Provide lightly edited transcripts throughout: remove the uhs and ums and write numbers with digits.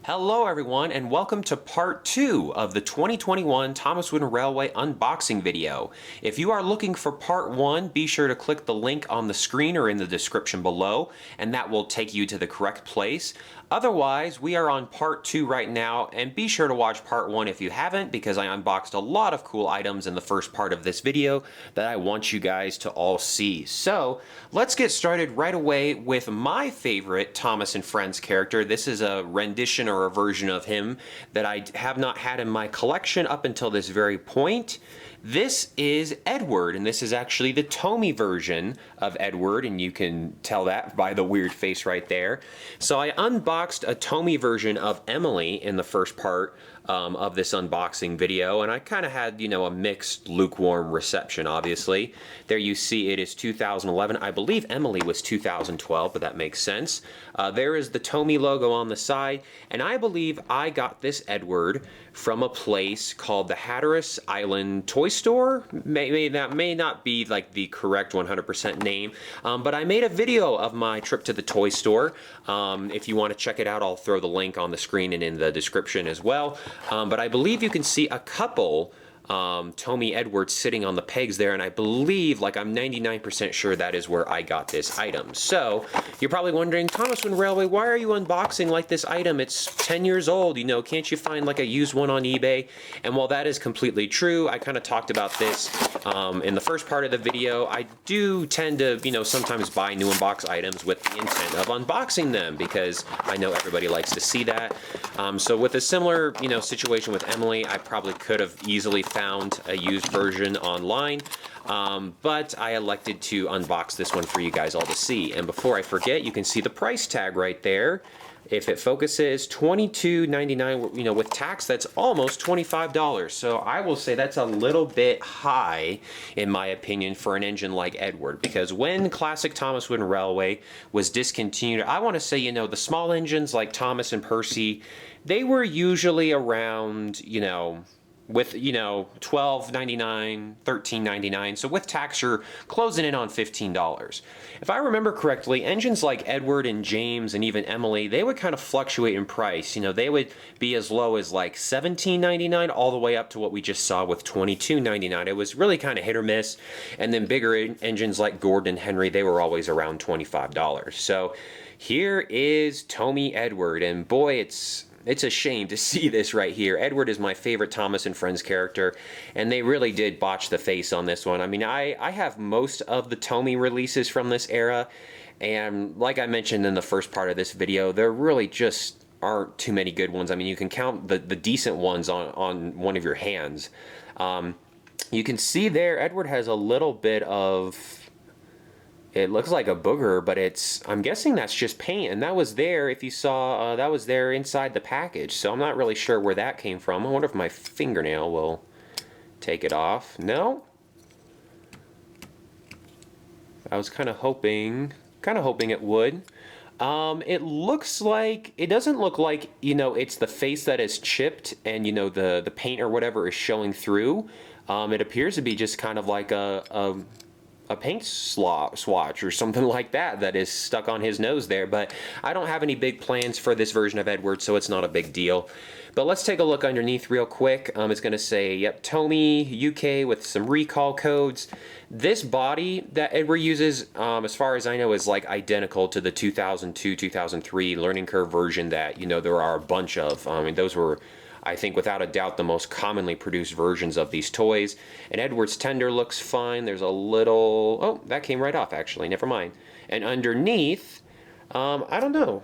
Hello everyone and welcome to part 2 of the 2021 Thomas Wooden Railway unboxing video. If you are looking for part 1, be sure to click the link on the screen or in the description below and that will take you to the correct place. Otherwise, we are on part 2 right now, and be sure to watch part 1 if you haven't, because I unboxed a lot of cool items in the first part of this video that I want you guys to all see. So, let's get started right away with my favorite Thomas and Friends character. This is a rendition or a version of him that I have not had in my collection up until this very point. This is Edward, and this is actually the Tomy version of Edward, and you can tell that by the weird face right there. So I unboxed a Tomy version of Emily in the first part of this unboxing video, and I kind of had, a mixed, lukewarm reception, obviously. There you see it is 2011. I believe Emily was 2012, but that makes sense. There is the Tomy logo on the side, and I believe I got this Edward from a place called the Hatteras Island Toy Store. That may not be like the correct 100% name, but I made a video of my trip to the toy store. If you want to check it out, I'll throw the link on the screen and in the description as well. But I believe you can see a couple Tomy Edwards sitting on the pegs there, and I believe, I'm 99% sure that is where I got this item. So, you're probably wondering, Thomas Wooden Railway, why are you unboxing this item? It's 10 years old, can't you find a used one on eBay? And while that is completely true, I kind of talked about this in the first part of the video. I do tend to, sometimes buy new unbox items with the intent of unboxing them, because I know everybody likes to see that. So with a similar, situation with Emily, I probably could have easily found a used version online, but I elected to unbox this one for you guys all to see. And before I forget, you can see the price tag right there. If it focuses, $22.99, with tax, that's almost $25. So I will say that's a little bit high, in my opinion, for an engine like Edward, because when classic Thomas Wooden Railway was discontinued, I want to say, the small engines like Thomas and Percy, they were usually around, with, $12.99, $13.99, so with tax you're closing in on $15. If I remember correctly, engines like Edward and James and even Emily, they would kind of fluctuate in price. They would be as low as $17.99 all the way up to what we just saw with $22.99. It was really kind of hit or miss, and then bigger engines like Gordon and Henry, they were always around $25. So here is Tomy Edward, and boy, it's a shame to see this right here. Edward is my favorite Thomas and Friends character, and they really did botch the face on this one. I mean, I have most of the Tomy releases from this era, and like I mentioned in the first part of this video, there really just aren't too many good ones. I mean, you can count the decent ones on one of your hands. You can see there, Edward has a little bit of... It looks like a booger, but I'm guessing that's just paint, and that was there, if you saw, that was there inside the package, so I'm not really sure where that came from. I wonder if my fingernail will take it off. No? I was kind of hoping it would. It looks like, it doesn't look like, it's the face that is chipped and, the paint or whatever is showing through. It appears to be just kind of like a paint swatch or something like that is stuck on his nose there, but I don't have any big plans for this version of Edward, so it's not a big deal. But let's take a look underneath real quick. It's going to say, yep, Tomy UK with some recall codes. This body that Edward uses, as far as I know, is identical to the 2002-2003 Learning Curve version that, there are a bunch of. Those were, I think, without a doubt, the most commonly produced versions of these toys. And Edward's tender looks fine. There's a little... Oh, that came right off, actually. Never mind. And underneath, I don't know.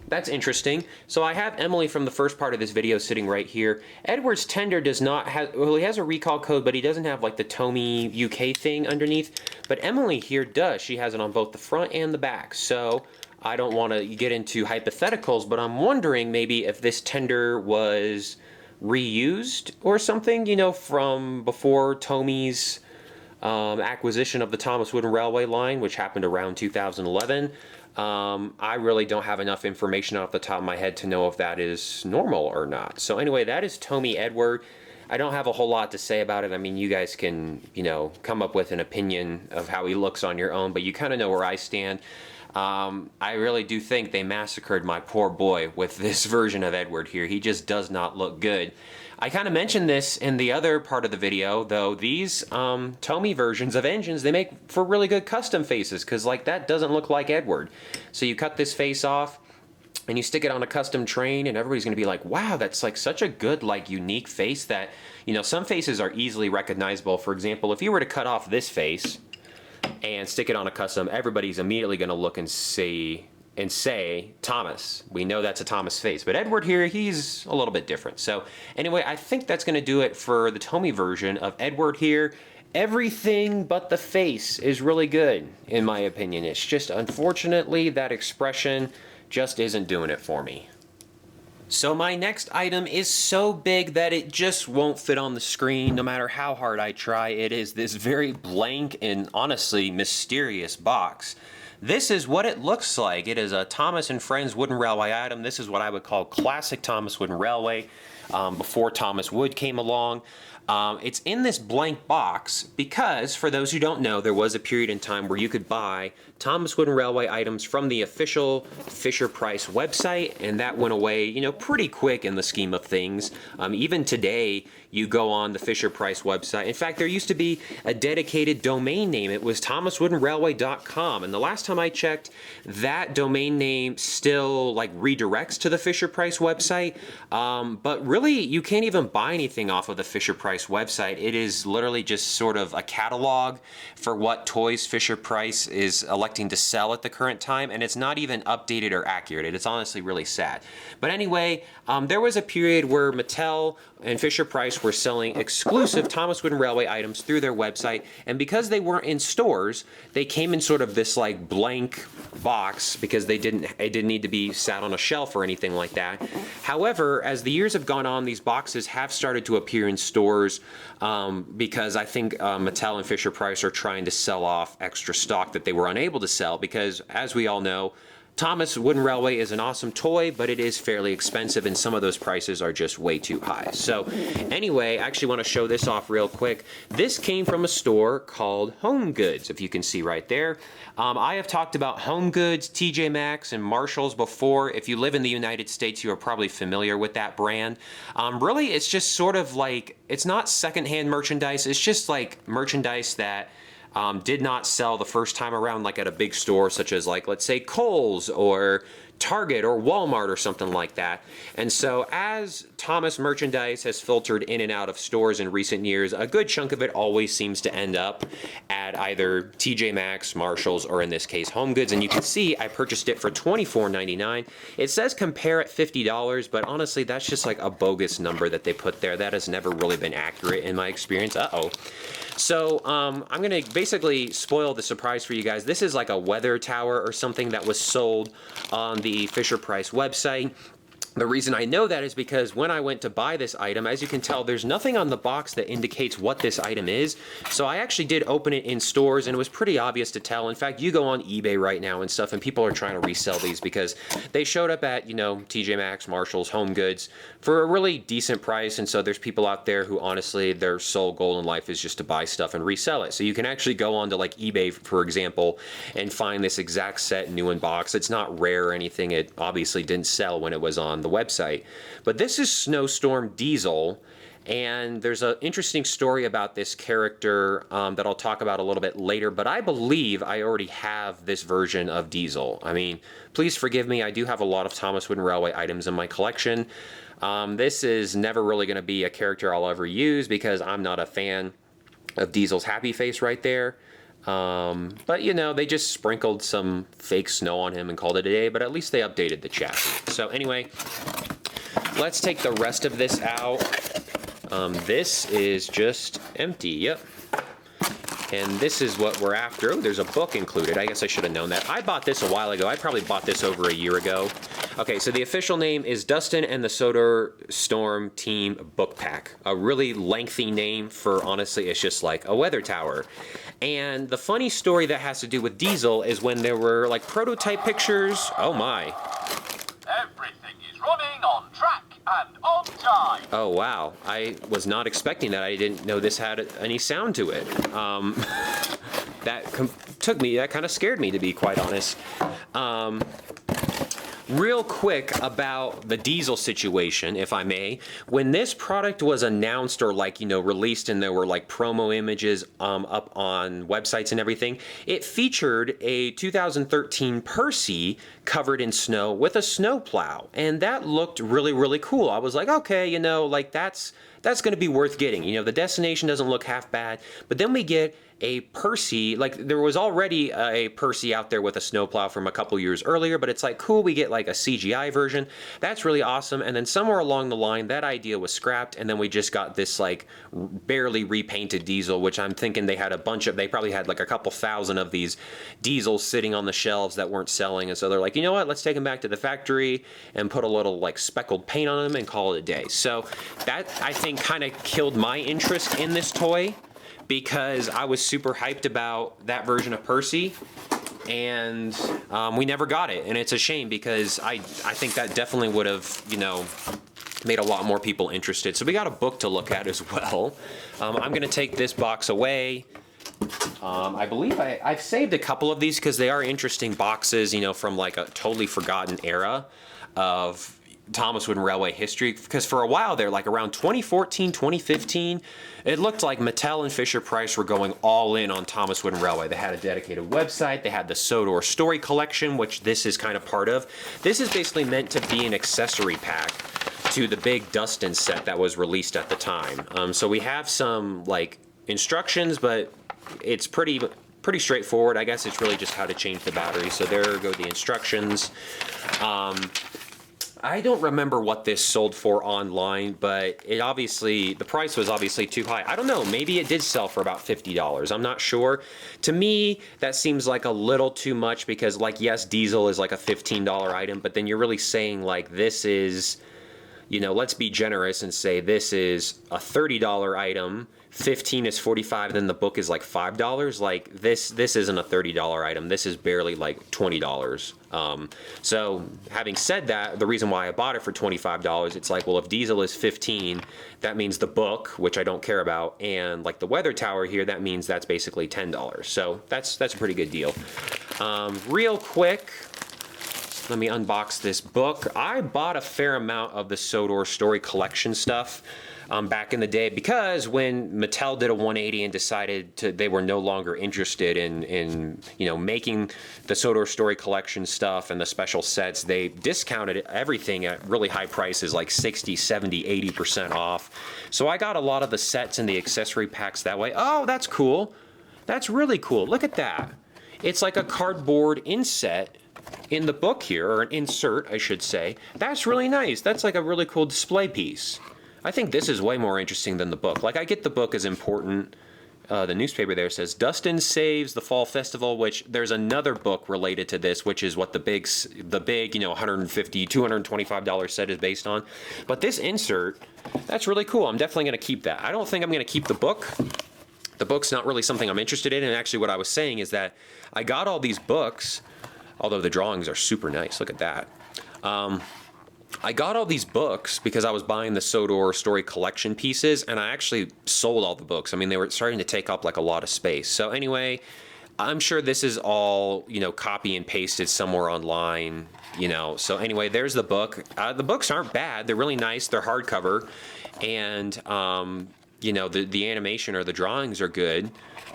That's interesting. So I have Emily from the first part of this video sitting right here. Edward's tender does not have... Well, he has a recall code, but he doesn't have, the Tomy UK thing underneath. But Emily here does. She has it on both the front and the back. So... I don't want to get into hypotheticals, but I'm wondering maybe if this tender was reused or something, from before Tomy's acquisition of the Thomas Wooden Railway line, which happened around 2011. I really don't have enough information off the top of my head to know if that is normal or not. So anyway, that is Tomy Edward. I don't have a whole lot to say about it. I mean, you guys can, come up with an opinion of how he looks on your own, but you kind of know where I stand. I really do think they massacred my poor boy with this version of Edward here. He just does not look good. I kind of mentioned this in the other part of the video, though. These Tomy versions of engines, they make for really good custom faces, because like that doesn't look like Edward. So you cut this face off and you stick it on a custom train, and everybody's going to be like, wow, that's like such a good, like, unique face that, you know, some faces are easily recognizable. For example, if you were to cut off this face and stick it on a custom, everybody's immediately going to look and say Thomas. We know that's a Thomas face, but Edward here, he's a little bit different. So anyway, I think that's going to do it for the Tomy version of Edward here. Everything but the face is really good, in my opinion. It's just, unfortunately, that expression just isn't doing it for me. So my next item is so big that it just won't fit on the screen no matter how hard I try. It is this very blank and honestly mysterious box. This is what it looks like. It is a Thomas & Friends Wooden Railway item. This is what I would call classic Thomas Wooden Railway, before Thomas Wood came along. It's in this blank box because, for those who don't know, there was a period in time where you could buy Thomas Wooden Railway items from the official Fisher-Price website, and that went away, you know, pretty quick in the scheme of things. Even today, you go on the Fisher-Price website. In fact, there used to be a dedicated domain name. It was ThomasWoodenRailway.com, and the last time I checked, that domain name still like redirects to the Fisher-Price website, but really, you can't even buy anything off of the Fisher-Price website. It is literally just sort of a catalog for what toys Fisher-Price is electing to sell at the current time, and it's not even updated or accurate. It's honestly really sad. But anyway, there was a period where Mattel and Fisher-Price were selling exclusive Thomas Wooden Railway items through their website, and because they weren't in stores, they came in sort of this like blank box because it didn't need to be sat on a shelf or anything like that. However, as the years have gone on, these boxes have started to appear in stores because I think Mattel and Fisher-Price are trying to sell off extra stock that they were unable to sell, because as we all know, Thomas Wooden Railway is an awesome toy, but it is fairly expensive, and some of those prices are just way too high. So anyway, I actually want to show this off real quick. This came from a store called Home Goods, if you can see right there. I have talked about Home Goods, TJ Maxx, and Marshalls before. If you live in the United States, you are probably familiar with that brand. Really, it's just sort of like, it's not secondhand merchandise, it's just like merchandise that did not sell the first time around, like at a big store such as, like, let's say Kohl's or Target or Walmart or something like that. And so as Thomas merchandise has filtered in and out of stores in recent years, a good chunk of it always seems to end up at either TJ Maxx, Marshalls, or in this case Home Goods. And you can see I purchased it for $24.99. It says compare at $50, but honestly that's just like a bogus number that they put there. That has never really been accurate in my experience. So I'm going to basically spoil the surprise for you guys. This is like a weather tower or something that was sold on the Fisher-Price website. The reason I know that is because when I went to buy this item, as you can tell, there's nothing on the box that indicates what this item is. So I actually did open it in stores, and it was pretty obvious to tell. In fact, you go on eBay right now and stuff, and people are trying to resell these because they showed up at, you know, TJ Maxx, Marshalls, Home Goods for a really decent price. And so there's people out there who honestly, their sole goal in life is just to buy stuff and resell it. So you can actually go on to like eBay, for example, and find this exact set new in box. It's not rare or anything. It obviously didn't sell when it was on the website. But this is Snowstorm Diesel, and there's an interesting story about this character that I'll talk about a little bit later, but I believe I already have this version of Diesel. I mean, please forgive me, I do have a lot of Thomas Wooden Railway items in my collection. This is never really going to be a character I'll ever use because I'm not a fan of Diesel's happy face right there. But you know, they just sprinkled some fake snow on him and called it a day, but at least they updated the chassis. So anyway, let's take the rest of this out. This is just empty, yep. And this is what we're after. Oh, there's a book included. I guess I should have known that. I bought this a while ago. I probably bought this over a year ago. Okay, so the official name is Dustin and the Sodor Storm Team Book Pack. A really lengthy name for, honestly, it's just like a weather tower. And the funny story that has to do with Diesel is when there were like prototype pictures. Oh my. Everything is running on track and on time. Oh wow, I was not expecting that. I didn't know this had any sound to it. that kind of scared me, to be quite honest. Real quick about the diesel situation, if I may. When this product was announced or released, and there were promo images up on websites and everything, it featured a 2013 Percy covered in snow with a snowplow, and that looked really, really cool. I was like, okay, that's going to be worth getting. The Destination doesn't look half bad, but then we get a Percy. There was already a Percy out there with a snowplow from a couple years earlier, but it's cool, we get a CGI version. That's really awesome. And then somewhere along the line, that idea was scrapped, and then we just got this barely repainted diesel, which I'm thinking they probably had a couple thousand of these diesels sitting on the shelves that weren't selling, and so they're like, you know what, let's take them back to the factory and put a little speckled paint on them and call it a day. So that, I think, kind of killed my interest in this toy, because I was super hyped about that version of Percy, and we never got it, and it's a shame, because I think that definitely would have made a lot more people interested. So we got a book to look at as well. I'm gonna take this box away. I believe I've saved a couple of these because they are interesting boxes, from a totally forgotten era of Thomas Wooden Railway history, because for a while there, around 2014, 2015, it looked like Mattel and Fisher-Price were going all in on Thomas Wooden Railway. They had a dedicated website, they had the Sodor story collection, which this is kind of part of. This is basically meant to be an accessory pack to the big Dustin set that was released at the time. So we have some instructions, but it's pretty straightforward. I guess it's really just how to change the battery. So there go the instructions. I don't remember what this sold for online, but the price was obviously too high. I don't know, maybe it did sell for about $50. I'm not sure. To me, that seems like a little too much, because yes, diesel is a $15 item, but then you're really saying this is, let's be generous and say this is a $30 item. 15 is 45, and then the book is $5. This isn't a $30 item. This is barely $20. So having said that, the reason why I bought it for $25, it's well, if diesel is 15, that means the book, which I don't care about, and the weather tower here, that means that's basically $10. So that's a pretty good deal. Real quick, let me unbox this book. I bought a fair amount of the Sodor story collection stuff back in the day, because when Mattel did a 180 and decided they were no longer interested in making the Sodor story collection stuff and the special sets, they discounted everything at really high prices, 60, 70, 80% off. So I got a lot of the sets and the accessory packs that way. Oh, that's cool. That's really cool. Look at that. It's a cardboard inset in the book here, or an insert, I should say. That's really nice. That's a really cool display piece. I think this is way more interesting than the book. I get the book is important. The newspaper there says Dustin saves the fall festival, which there's another book related to this, which is what the big $150, $225 set is based on. But this insert, that's really cool. I'm definitely going to keep that. I don't think I'm going to keep the book. The book's not really something I'm interested in. And actually what I was saying is that I got all these books, although the drawings are super nice. Look at that. I got all these books because I was buying the Sodor story collection pieces, and I actually sold all the books. I mean, they were starting to take up a lot of space. So anyway, I'm sure this is all, copy and pasted somewhere online, So anyway, there's the book. The books aren't bad. They're really nice. They're hardcover. And, the animation or the drawings are good.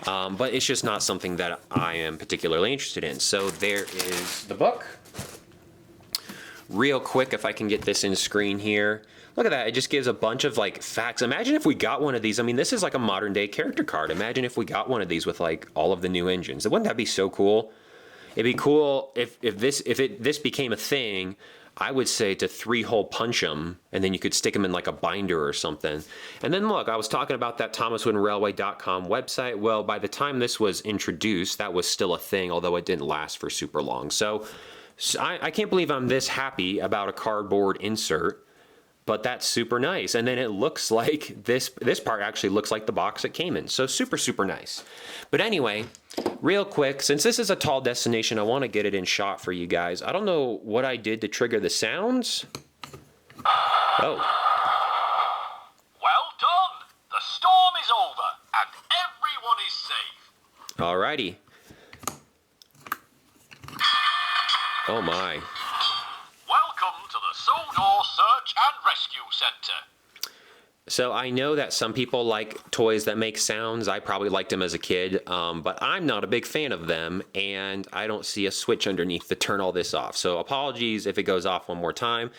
But it's just not something that I am particularly interested in. So there is the book. Real quick, if I can get this in screen here. Look at that. It just gives a bunch of facts. Imagine if we got one of these. I mean, this is a modern day character card. Imagine if we got one of these with all of the new engines. Wouldn't that be so cool? It'd be cool if this became a thing. I would say to 3-hole punch them, and then you could stick them in a binder or something. And then look, I was talking about that ThomasWoodenRailway.com website. Well, by the time this was introduced, that was still a thing, although it didn't last for super long. So I can't believe I'm this happy about a cardboard insert, but that's super nice. And then it looks like this part actually looks like the box it came in. So super, super nice. But anyway, real quick, since this is a tall destination, I want to get it in shot for you guys. I don't know what I did to trigger the sounds. Oh. Well done. The storm is over and everyone is safe. Alrighty. Oh my. Welcome to the Sodor Search and Rescue Centre. So I know that some people like toys that make sounds. I probably liked them as a kid, but I'm not a big fan of them, and I don't see a switch underneath to turn all this off. So apologies if it goes off one more time.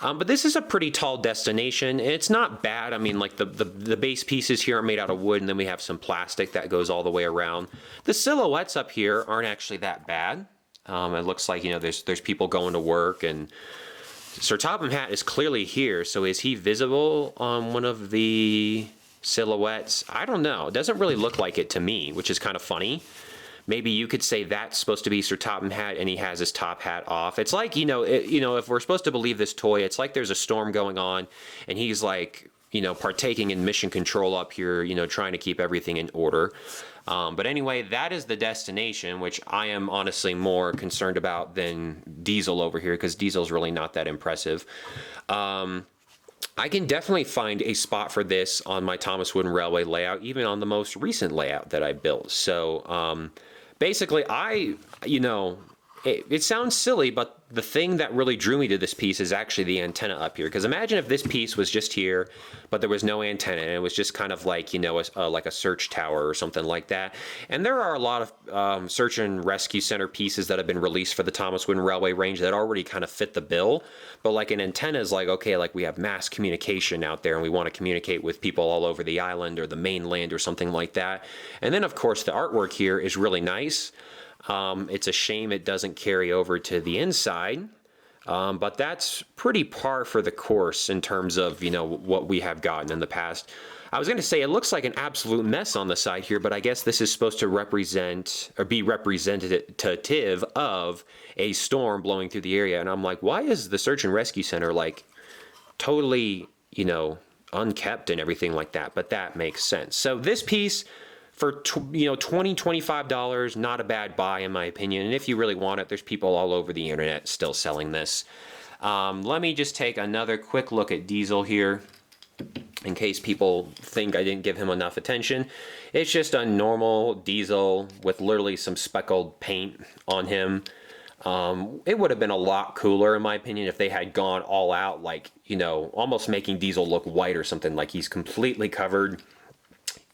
But this is a pretty tall destination. It's not bad. I mean, like the base pieces here are made out of wood, and then we have some plastic that goes all the way around. The silhouettes up here aren't actually that bad. It looks like, you know, there's people going to work, and Sir Topham Hatt is clearly here, so is he visible on one of the silhouettes? I don't know. It doesn't really look like it to me, which is kind of funny. Maybe you could say that's supposed to be Sir Topham Hatt and he has his top hat off. It's like, if we're supposed to believe this toy, it's like there's a storm going on and he's like, partaking in mission control up here, trying to keep everything in order. But anyway, that is the destination, which I am honestly more concerned about than Diesel over here, because Diesel's really not that impressive. I can definitely find a spot for this on my Thomas Wooden Railway layout, even on the most recent layout that I built. So basically, it sounds silly, but the thing that really drew me to this piece is actually the antenna up here. Because imagine if this piece was just here, but there was no antenna, and it was just kind of like, like a search tower or something like that. And there are a lot of search and rescue center pieces that have been released for the Thomas Wooden Railway range that already kind of fit the bill. But like an antenna is like, okay, like we have mass communication out there, and we want to communicate with people all over the island or the mainland or something like that. And then, of course, the artwork here is really nice. It's a shame it doesn't carry over to the inside, but that's pretty par for the course in terms of, what we have gotten in the past. I was going to say it looks like an absolute mess on the side here, but I guess this is supposed to represent or be representative of a storm blowing through the area. And I'm like, why is the Search and Rescue Center like totally, unkept and everything like that? But that makes sense. So this piece, for $25, not a bad buy in my opinion. And if you really want it, there's people all over the internet still selling this. Let me just take another quick look at Diesel here, in case people think I didn't give him enough attention. It's just a normal Diesel with literally some speckled paint on him. It would have been a lot cooler, in my opinion, if they had gone all out, like, almost making Diesel look white or something, like he's completely covered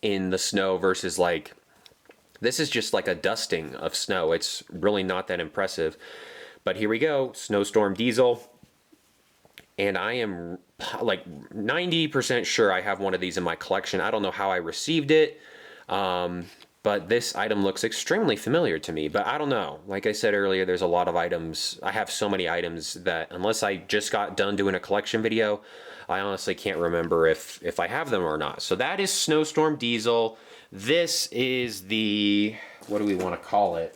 in the snow versus like, this is just like a dusting of snow. It's really not that impressive. But here we go, Snowstorm Diesel. And I am like 90% sure I have one of these in my collection. I don't know how I received it, but this item looks extremely familiar to me. But I don't know. Like I said earlier, there's a lot of items. I have so many items that unless I just got done doing a collection video, I honestly can't remember if I have them or not. So that is Snowstorm Diesel. This is the, what do we want to call it?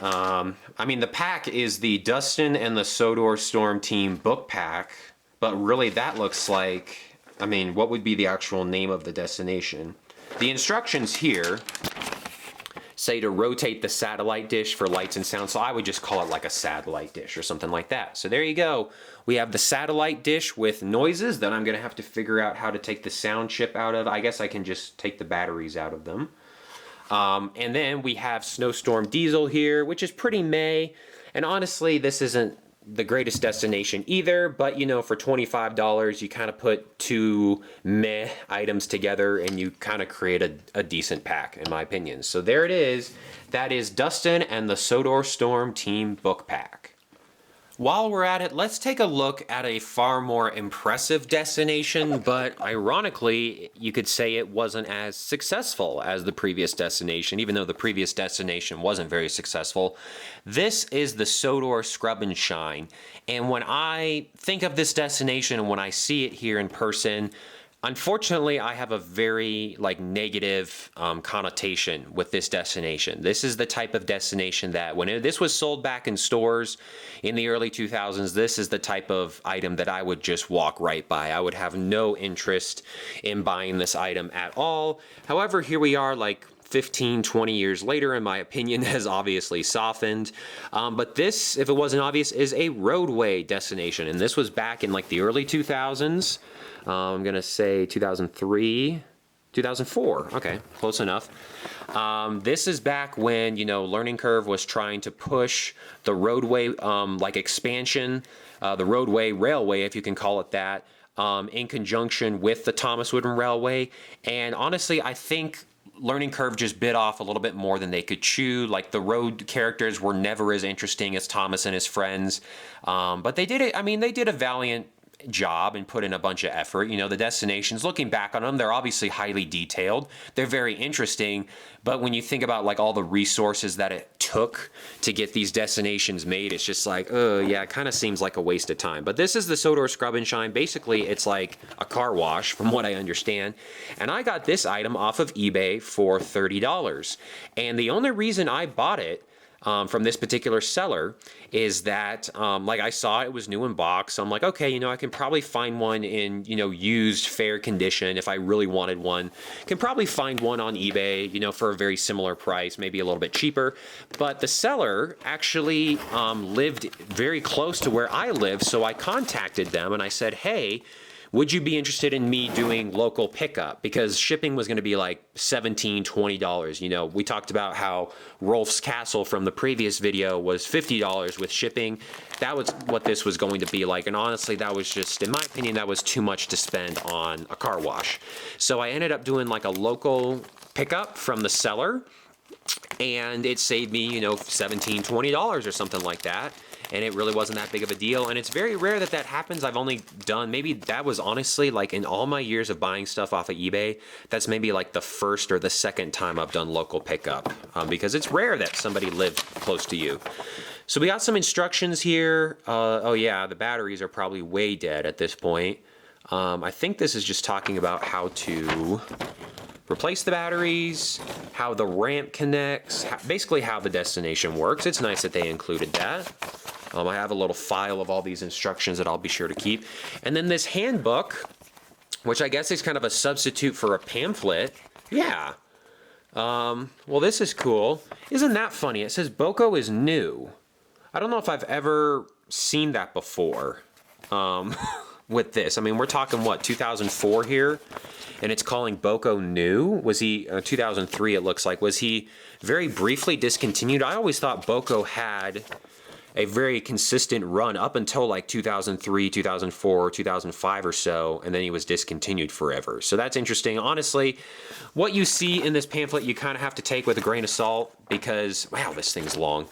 I mean, the pack is the Dustin and the Sodor Storm Team book pack, but really that looks like, I mean, what would be the actual name of the destination? The instructions here say to rotate the satellite dish for lights and sound, so I would just call it like a satellite dish or something like that. So there you go. We have the satellite dish with noises that I'm going to have to figure out how to take the sound chip out of. I guess I can just take the batteries out of them. And then we have Snowstorm Diesel here, which is pretty meh. And honestly, this isn't the greatest destination either, but for $25, you kind of put two meh items together and you kind of create a decent pack, in my opinion. So there it is. That is Dustin and the Sodor Storm Team book pack. While we're at it, let's take a look at a far more impressive destination, but ironically, you could say it wasn't as successful as the previous destination, even though the previous destination wasn't very successful. This is the Sodor Scrub and Shine, and when I think of this destination and when I see it here in person, unfortunately, I have a very negative connotation with this destination. This is the type of destination that when this was sold back in stores in the early 2000s, this is the type of item that I would just walk right by. I would have no interest in buying this item at all. However, here we are 15, 20 years later, and my opinion has obviously softened. But this, if it wasn't obvious, is a roadway destination. And this was back in the early 2000s. I'm going to say 2003, 2004. Okay, close enough. This is back when, you know, Learning Curve was trying to push the roadway, like expansion, the Roadway Railway, if you can call it that, in conjunction with the Thomas Wooden Railway. And honestly, I think Learning Curve just bit off a little bit more than they could chew. Like, the road characters were never as interesting as Thomas and his friends. But they did it, I mean, they did a valiant job and put in a bunch of effort. You know, the destinations, looking back on them, they're obviously highly detailed. They're very interesting. But when you think about like all the resources that it took to get these destinations made, it's just like, oh yeah, it kind of seems like a waste of time. But this is the Sodor Scrub and Shine. Basically, it's like a car wash from what I understand. And I got this item off of eBay for $30. And the only reason I bought it from this particular seller is that, like, I saw it was new in box. So I'm like, okay, you know, I can probably find one in, you know, used fair condition if I really wanted one. Can probably find one on eBay, you know, for a very similar price, maybe a little bit cheaper. But the seller actually lived very close to where I live. So I contacted them and I said, hey, would you be interested in me doing local pickup? Because shipping was going to be like $17, $20. You know, we talked about how Rolf's Castle from the previous video was $50 with shipping. That was what this was going to be like. And honestly, that was just, in my opinion, that was too much to spend on a car wash. So I ended up doing like a local pickup from the seller. And it saved me, you know, $17, $20 or something like that. And it really wasn't that big of a deal. And it's very rare that that happens. I've only done, maybe that was honestly like in all my years of buying stuff off of eBay, that's maybe like the first or the second time I've done local pickup, because it's rare that somebody lived close to you. So we got some instructions here. Oh yeah, the batteries are probably way dead at this point. I think this is just talking about how to replace the batteries, how the ramp connects, basically how the destination works. It's nice that they included that. I have a little file of all these instructions that I'll be sure to keep. And then this handbook, which I guess is kind of a substitute for a pamphlet. Yeah. Well, this is cool. Isn't that funny? It says Boko is new. I don't know if I've ever seen that before with this. I mean, we're talking, what, 2004 here? And it's calling Boko new? Was he, 2003 it looks like, was he very briefly discontinued? I always thought Boko had a very consistent run up until like 2003, 2004, 2005 or so, and then he was discontinued forever. So that's interesting. Honestly, what you see in this pamphlet, you kind of have to take with a grain of salt because, wow, this thing's long.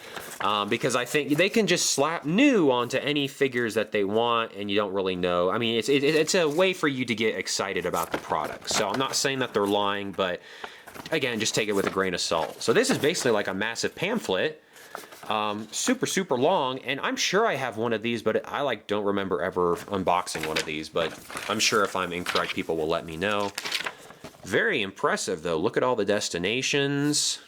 Because I think they can just slap new onto any figures that they want and you don't really know. I mean, it's a way for you to get excited about the product. So I'm not saying that they're lying, but again, just take it with a grain of salt. So this is basically like a massive pamphlet. Super long, and I'm sure I have one of these, but I like don't remember ever unboxing one of these, but I'm sure if I'm incorrect, people will let me know. Very impressive though. Look at all the destinations,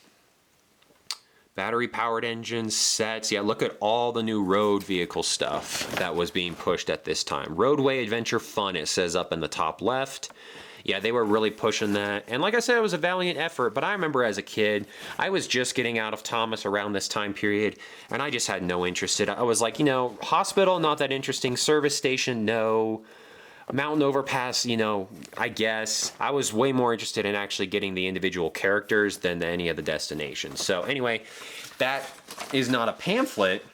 battery powered engines, sets. Yeah, look at all the new road vehicle stuff that was being pushed at this time. Roadway Adventure Fun, it says up in the top left. Yeah, they were really pushing that. And like I said, it was a valiant effort, but I remember as a kid, I was just getting out of Thomas around this time period, and I just had no interest in it. I was like, you know, hospital, not that interesting. Service station, no. Mountain overpass, you know, I guess. I was way more interested in actually getting the individual characters than any of the destinations. So anyway, that is not a pamphlet.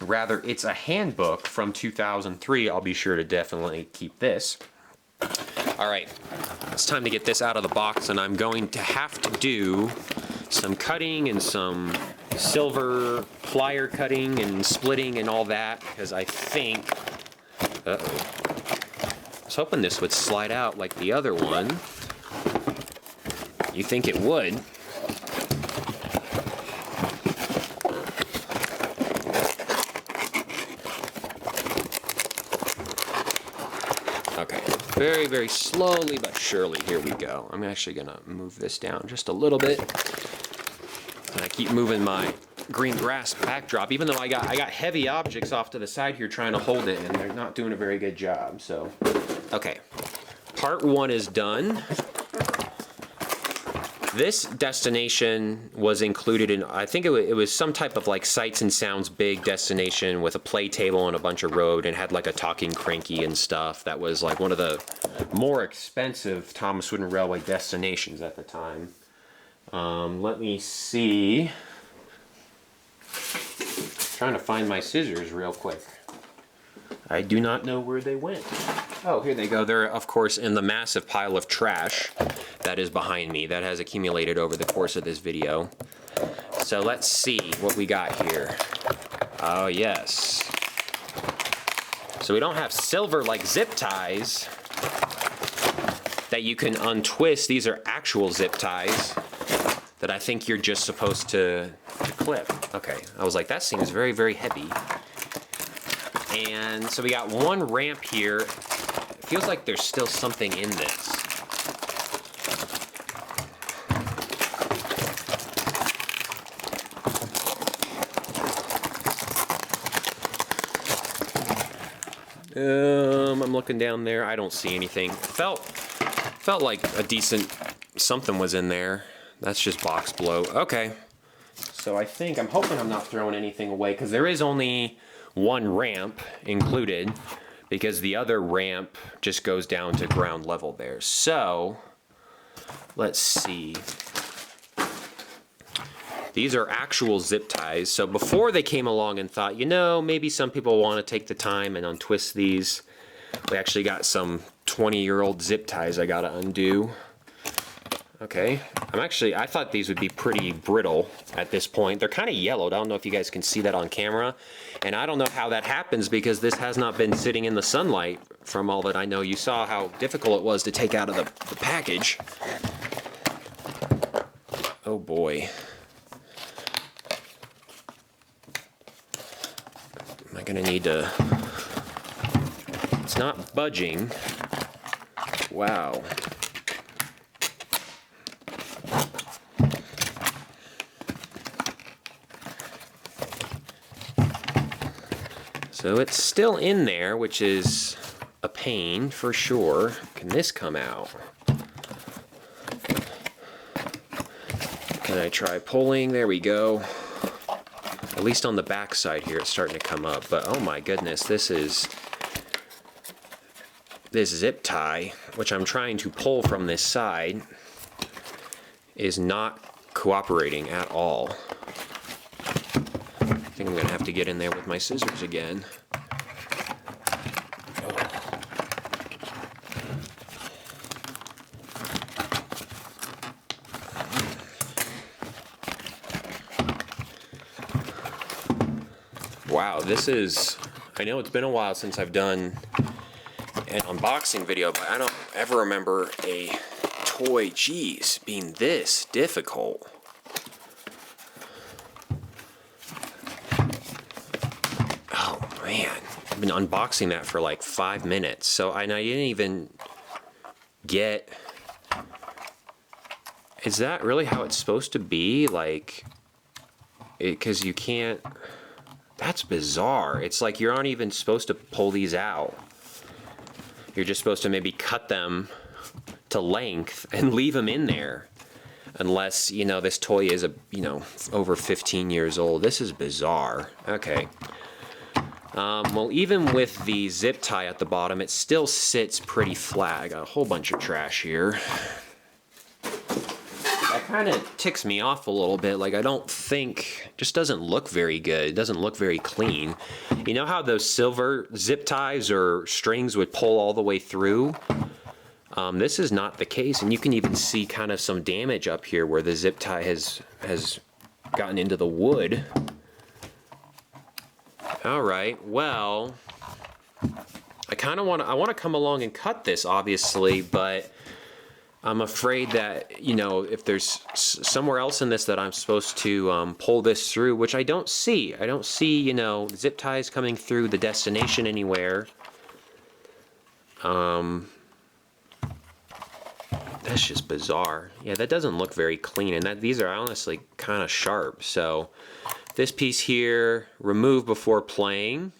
Rather, it's a handbook from 2003. I'll be sure to definitely keep this. All right, it's time to get this out of the box, and I'm going to have to do some cutting and some silver plier cutting and splitting and all that, because I think, I was hoping this would slide out like the other one. You think it would. Okay. Very, very slowly but surely, here we go. I'm actually gonna move this down just a little bit. And I keep moving my green grass backdrop, even though I got heavy objects off to the side here trying to hold it, and they're not doing a very good job, so. Okay, part one is done. This destination was included in, I think it was some type of like Sights and Sounds big destination with a play table and a bunch of road, and had like a talking cranky and stuff. That was like one of the more expensive Thomas Wooden Railway destinations at the time. Let me see. Trying to find my scissors real quick. I do not know where they went. Oh, here they go. They're, of course, in the massive pile of trash that is behind me that has accumulated over the course of this video. So let's see what we got here. Oh, yes. So we don't have silver like zip ties that you can untwist. These are actual zip ties that I think you're just supposed to clip. Okay, I was like, that seems very, very heavy. And so we got one ramp here. It feels like there's still something in this. I'm looking down there. I don't see anything. Felt like a decent something was in there. That's just box blow. Okay. So I'm hoping I'm not throwing anything away, because there is only one ramp included, because the other ramp just goes down to ground level there. So let's see. These are actual zip ties. So before they came along and thought, you know, maybe some people want to take the time and untwist these, we actually got some 20-year-old zip ties I gotta undo. Okay, I thought these would be pretty brittle at this point. They're kind of yellowed. I don't know if you guys can see that on camera. And I don't know how that happens, because this has not been sitting in the sunlight from all that I know. You saw how difficult it was to take out of the package. Oh boy. Am I gonna need to... It's not budging. Wow. So it's still in there, which is a pain for sure. Can this come out? Can I try pulling? There we go. At least on the back side here, it's starting to come up. But oh my goodness, this zip tie, which I'm trying to pull from this side, is not cooperating at all. I think I'm gonna have to get in there with my scissors again. Wow, I know it's been a while since I've done an unboxing video, but I don't ever remember a toy, being this difficult. Man, I've been unboxing that for like 5 minutes, so I didn't even get... Is that really how it's supposed to be? Like, because you can't... That's bizarre. It's like you're not even supposed to pull these out. You're just supposed to maybe cut them to length and leave them in there. Unless, you know, this toy is, over 15 years old. This is bizarre. Okay. Well, even with the zip tie at the bottom, it still sits pretty flat. I got a whole bunch of trash here. That kind of ticks me off a little bit. Like, I don't think, just doesn't look very good. It doesn't look very clean. You know how those silver zip ties or strings would pull all the way through? This is not the case, and you can even see kind of some damage up here where the zip tie has gotten into the wood. All right, well, I want to come along and cut this, obviously, but I'm afraid that, you know, if there's somewhere else in this that I'm supposed to pull this through, which I don't see. I don't see, you know, zip ties coming through the destination anywhere. That's just bizarre. Yeah, that doesn't look very clean, and these are honestly kind of sharp. So this piece here, remove before playing.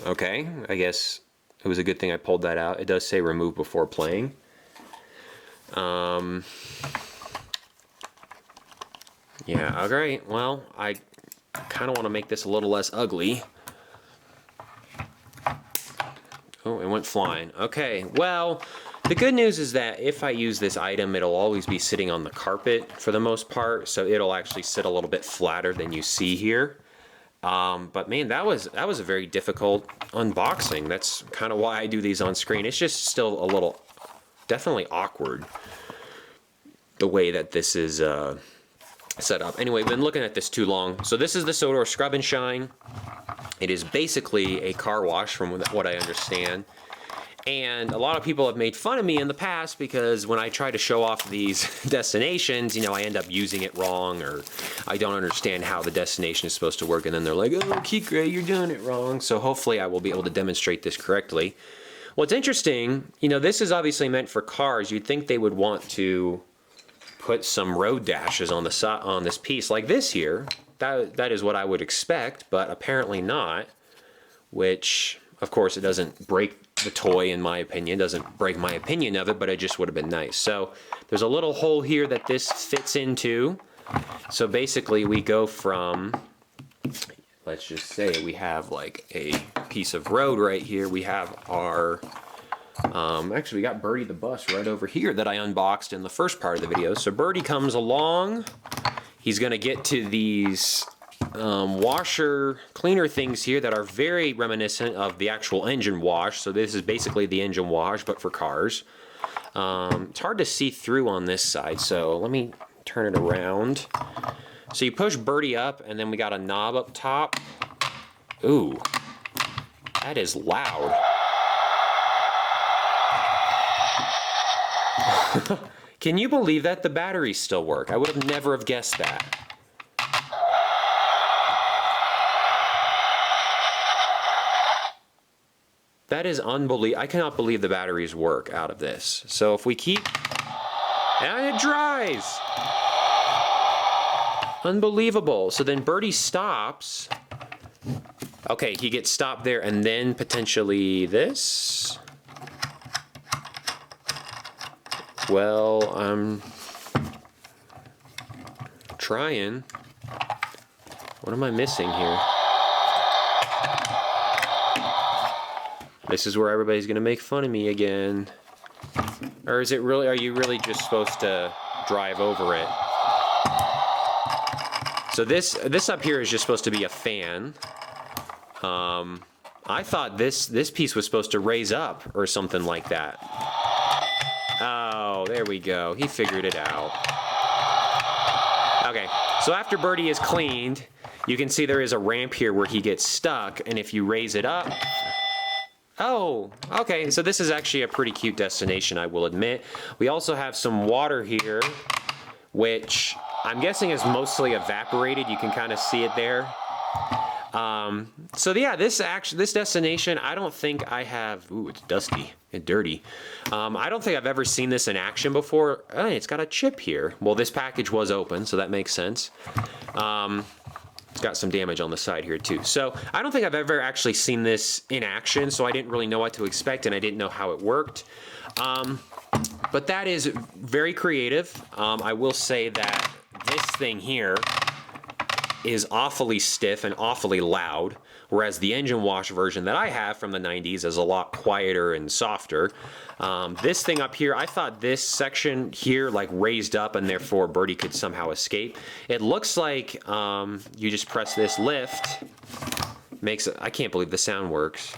Okay, I guess it was a good thing I pulled that out. It does say remove before playing. Yeah, all right. Well, I kind of want to make this a little less ugly. Oh, it went flying. Okay, well, the good news is that if I use this item, it'll always be sitting on the carpet for the most part, so it'll actually sit a little bit flatter than you see here. But man, that was a very difficult unboxing. That's kind of why I do these on screen. It's just still a little, definitely awkward, the way that this is set up. Anyway, been looking at this too long. So this is the Sodor Scrub and Shine. It is basically a car wash from what I understand. And a lot of people have made fun of me in the past because when I try to show off these destinations, you know, I end up using it wrong, or I don't understand how the destination is supposed to work, and then they're like, oh, Keith Gray, you're doing it wrong. So hopefully I will be able to demonstrate this correctly. What's interesting, you know, this is obviously meant for cars. You'd think they would want to put some road dashes on the on this piece like this here. That is what I would expect, but apparently not, which, of course, it doesn't break the toy, in my opinion. Doesn't break my opinion of it, but it just would have been nice. So there's a little hole here that this fits into. So basically we go from, let's just say we have like a piece of road right here. We have our, actually we got Birdie the bus right over here that I unboxed in the first part of the video. So Birdie comes along. He's gonna get to these washer cleaner things here that are very reminiscent of the actual engine wash. So this is basically the engine wash, but for cars. It's hard to see through on this side, so let me turn it around. So you push Birdie up, and then we got a knob up top. Ooh, that is loud. Can you believe that? The batteries still work. I would have never have guessed that. That is unbelievable. I cannot believe the batteries work out of this. So if we keep, and it dries. Unbelievable. So then Birdie stops. Okay, he gets stopped there, and then potentially this. Well, I'm trying. What am I missing here? This is where everybody's gonna make fun of me again. Or is it really, are you really just supposed to drive over it? So this up here is just supposed to be a fan. I thought this piece was supposed to raise up or something like that. Oh, there we go. He figured it out. Okay, so after Birdie is cleaned, you can see there is a ramp here where he gets stuck, and if you raise it up, oh, okay, so this is actually a pretty cute destination, I will admit. We also have some water here, which I'm guessing is mostly evaporated. You can kind of see it there. So yeah, this destination, I don't think I have, ooh, it's dusty and dirty. I don't think I've ever seen this in action before. Oh, it's got a chip here. Well, this package was open, so that makes sense. It's got some damage on the side here too. So I don't think I've ever actually seen this in action, so I didn't really know what to expect, and I didn't know how it worked. But that is very creative. I will say that this thing here is awfully stiff and awfully loud, whereas the engine wash version that I have from the 90s is a lot quieter and softer. This thing up here, I thought this section here like raised up and therefore Birdie could somehow escape. It looks like you just press this lift, makes it, I can't believe the sound works.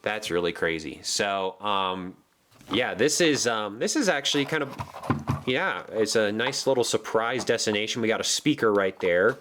That's really crazy. So yeah, this is actually kind of, yeah, it's a nice little surprise destination. We got a speaker right there.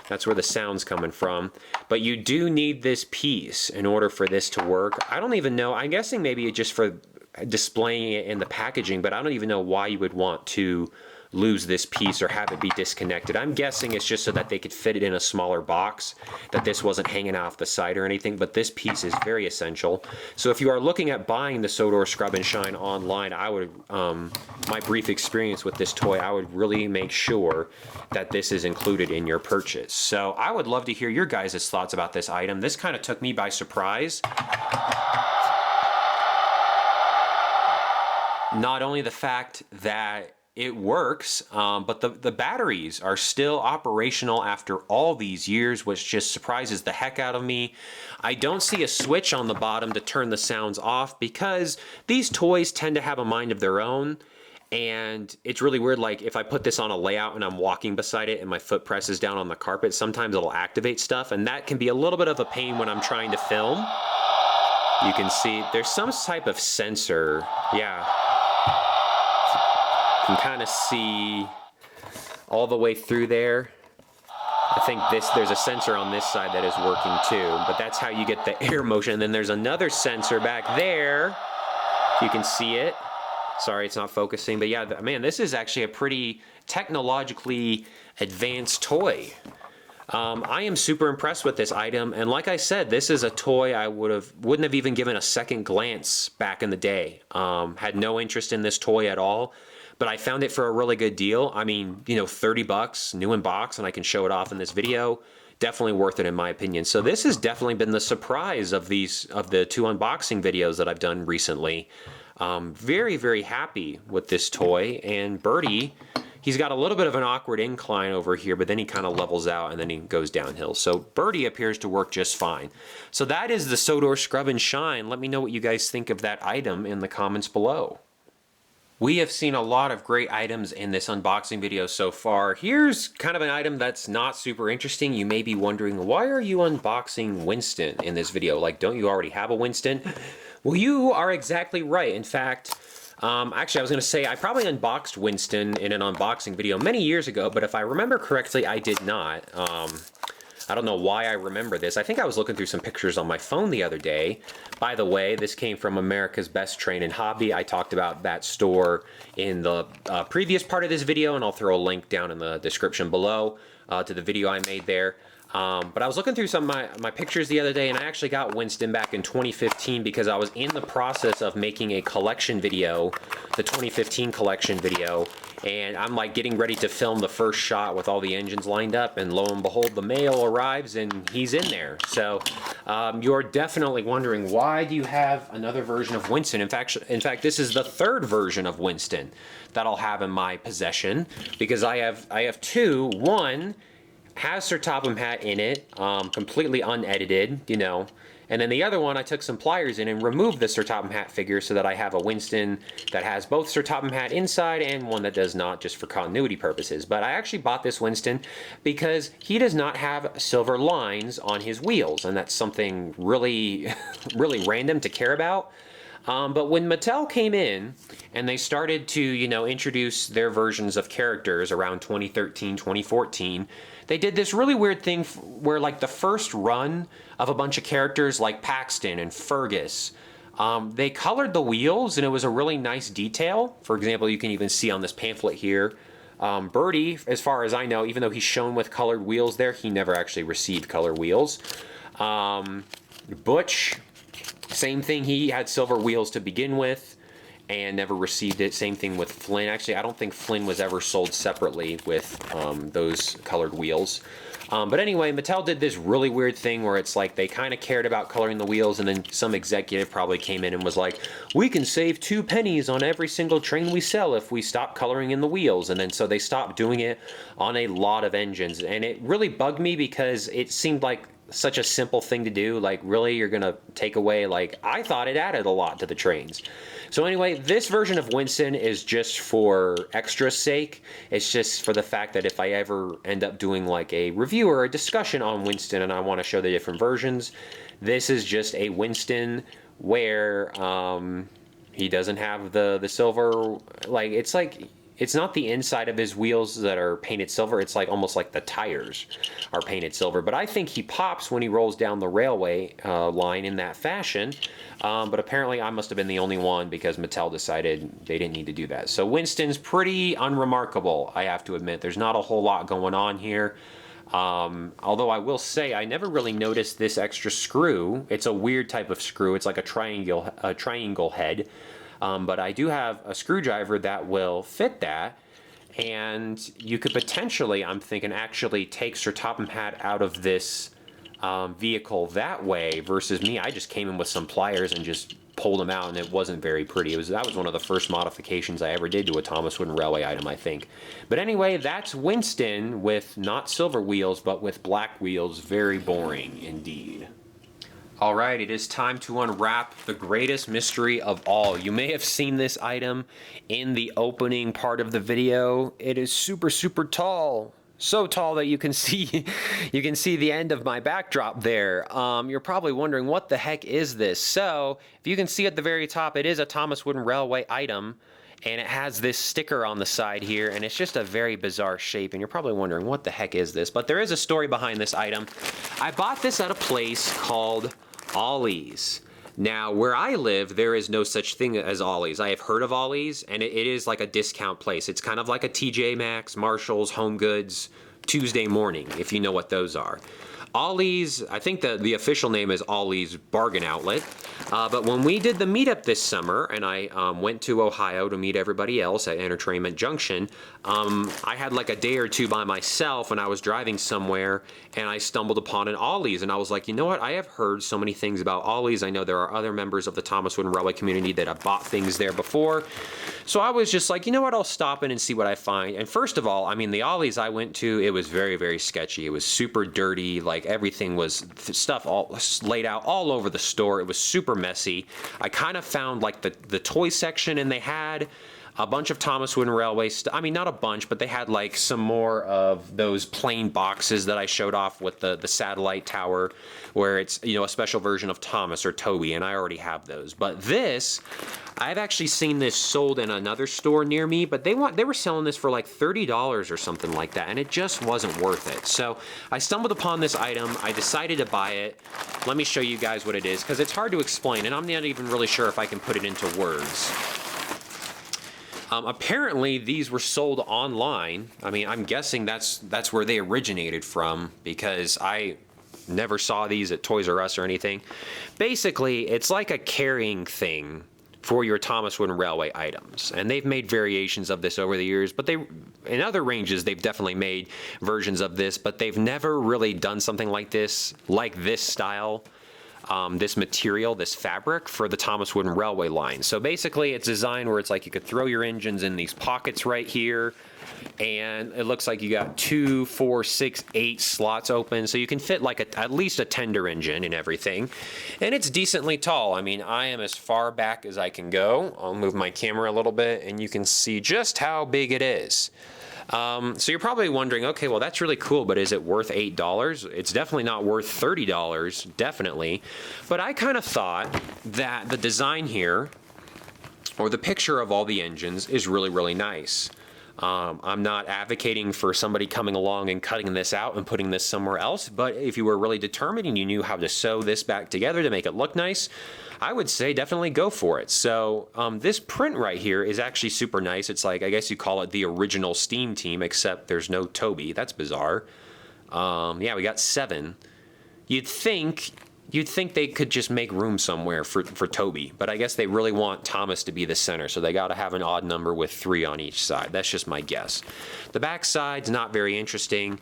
That's where the sound's coming from. But you do need this piece in order for this to work. I don't even know. I'm guessing maybe it's just for displaying it in the packaging, but I don't even know why you would want to lose this piece or have it be disconnected. I'm guessing it's just so that they could fit it in a smaller box, that this wasn't hanging off the side or anything, but this piece is very essential. So if you are looking at buying the Sodor Scrub and Shine online, I would, my brief experience with this toy, I would really make sure that this is included in your purchase. So I would love to hear your guys' thoughts about this item. This kind of took me by surprise. Not only the fact that it works, but the batteries are still operational after all these years, which just surprises the heck out of me. I don't see a switch on the bottom to turn the sounds off because these toys tend to have a mind of their own. And it's really weird, like if I put this on a layout and I'm walking beside it and my foot presses down on the carpet, sometimes it'll activate stuff, and that can be a little bit of a pain when I'm trying to film. You can see there's some type of sensor. Yeah. You can kind of see all the way through there. I think there's a sensor on this side that is working too, but that's how you get the air motion. And then there's another sensor back there. You can see it. Sorry, it's not focusing, but yeah, man, this is actually a pretty technologically advanced toy. I am super impressed with this item, and like I said, this is a toy I wouldn't have even given a second glance back in the day. Had no interest in this toy at all, but I found it for a really good deal. I mean, you know, 30 bucks, new in box, and I can show it off in this video. Definitely worth it in my opinion. So this has definitely been the surprise of the 2 unboxing videos that I've done recently. Very, very happy with this toy, and Birdie, he's got a little bit of an awkward incline over here, but then he kind of levels out and then he goes downhill. So Birdie appears to work just fine. So that is the Sodor Scrub and Shine. Let me know what you guys think of that item in the comments below. We have seen a lot of great items in this unboxing video so far. Here's kind of an item that's not super interesting. You may be wondering, why are you unboxing Winston in this video? Like, don't you already have a Winston? Well, you are exactly right. In fact, actually, I was going to say I probably unboxed Winston in an unboxing video many years ago, but if I remember correctly, I did not. I don't know why I remember this. I think I was looking through some pictures on my phone the other day. By the way, this came from America's Best Train and Hobby. I talked about that store in the previous part of this video, and I'll throw a link down in the description below to the video I made there. But I was looking through some of my pictures the other day, and I actually got Winston back in 2015 because I was in the process of making a collection video, the 2015 collection video, and I'm like getting ready to film the first shot with all the engines lined up, and lo and behold, the mail arrives and he's in there. So you're definitely wondering, why do you have another version of Winston? In fact, this is the 3rd version of Winston that I'll have in my possession, because I have 2. One has Sir Topham Hatt in it, completely unedited, you know. And then the other one, I took some pliers in and removed the Sir Topham Hatt figure so that I have a Winston that has both Sir Topham Hatt inside and one that does not, just for continuity purposes. But I actually bought this Winston because he does not have silver lines on his wheels, and that's something really, really random to care about. But when Mattel came in and they started to, you know, introduce their versions of characters around 2013, 2014, they did this really weird thing where, like, the first run of a bunch of characters like Paxton and Fergus, they colored the wheels, and it was a really nice detail. For example, you can even see on this pamphlet here, Birdie, as far as I know, even though he's shown with colored wheels there, he never actually received color wheels. Butch, same thing, he had silver wheels to begin with and never received it. Same thing with Flynn. Actually, I don't think Flynn was ever sold separately with those colored wheels. But anyway, Mattel did this really weird thing where it's like they kind of cared about coloring the wheels, and then some executive probably came in and was like, we can save 2 pennies on every single train we sell if we stop coloring in the wheels. And then so they stopped doing it on a lot of engines. And it really bugged me because it seemed like such a simple thing to do. Like, really, you're gonna take away, like, I thought it added a lot to the trains. So anyway, this version of Winston is just for extra's sake. It's just for the fact that if I ever end up doing like a review or a discussion on Winston and I want to show the different versions, this is just a Winston where he doesn't have the silver, like, it's not the inside of his wheels that are painted silver. It's like almost like the tires are painted silver. But I think he pops when he rolls down the railway line in that fashion. But apparently I must have been the only one because Mattel decided they didn't need to do that. So Winston's pretty unremarkable, I have to admit. There's not a whole lot going on here. Although I will say I never really noticed this extra screw. It's a weird type of screw. It's like a triangle head. But I do have a screwdriver that will fit that, and you could potentially, I'm thinking, actually take Sir Topham Hatt out of this vehicle that way versus me. I just came in with some pliers and just pulled them out and it wasn't very pretty. That was one of the first modifications I ever did to a Thomas Wooden Railway item, I think. But anyway, that's Winston with not silver wheels, but with black wheels. Very boring indeed. Alright, it is time to unwrap the greatest mystery of all. You may have seen this item in the opening part of the video. It is super, super tall. So tall that you can see the end of my backdrop there. You're probably wondering, what the heck is this? So, if you can see at the very top, it is a Thomas Wooden Railway item, and it has this sticker on the side here, and it's just a very bizarre shape, and you're probably wondering, what the heck is this? But there is a story behind this item. I bought this at a place called Ollie's. Now, where I live, there is no such thing as Ollie's. I have heard of Ollie's, and it is like a discount place. It's kind of like a TJ Maxx, Marshall's, Home Goods, Tuesday Morning, if you know what those are. Ollie's, I think the official name is Ollie's Bargain Outlet. But when we did the meetup this summer, and I went to Ohio to meet everybody else at Entertainment Junction, I had like a day or two by myself when I was driving somewhere, and I stumbled upon an Ollie's, and I was like, you know what? I have heard so many things about Ollie's. I know there are other members of the Thomas Wooden Railway community that have bought things there before. So I was just like, you know what? I'll stop in and see what I find. And first of all, I mean, the Ollie's I went to, it was very, very sketchy. It was super dirty. Like, everything was stuff all laid out all over the store. It was super messy. I kind of found like the toy section, and they had a bunch of Thomas Wooden Railway stuff. I mean, not a bunch, but they had like some more of those plain boxes that I showed off with the satellite tower, where it's, you know, a special version of Thomas or Toby, and I already have those. But this, I've actually seen this sold in another store near me, but they were selling this for like $30 or something like that, and it just wasn't worth it. So I stumbled upon this item. I decided to buy it. Let me show you guys what it is, because it's hard to explain, and I'm not even really sure if I can put it into words. Apparently, these were sold online. I mean, I'm guessing that's where they originated from, because I never saw these at Toys R Us or anything. Basically, it's like a carrying thing for your Thomas Wooden Railway items, and they've made variations of this over the years, but in other ranges they've definitely made versions of this, but they've never really done something like this style. This material, this fabric, for the Thomas Wooden Railway line. So basically it's designed where it's like you could throw your engines in these pockets right here, and it looks like you got 2, 4, 6, 8 slots open, so you can fit like at least a tender engine and everything. And it's decently tall. I mean, I am as far back as I can go. I'll move my camera a little bit and you can see just how big it is. So you're probably wondering, okay, well, that's really cool, but is it worth $8? It's definitely not worth $30, definitely. But I kind of thought that the design here, or the picture of all the engines, is really, really nice. I'm not advocating for somebody coming along and cutting this out and putting this somewhere else, but if you were really determined and you knew how to sew this back together to make it look nice, I would say definitely go for it. So this print right here is actually super nice. It's like, I guess you call it the original Steam Team, except there's no Toby. That's bizarre. Yeah, we got 7. You'd think they could just make room somewhere for Toby, but I guess they really want Thomas to be the center, so they got to have an odd number with 3 on each side. That's just my guess. The back side's not very interesting,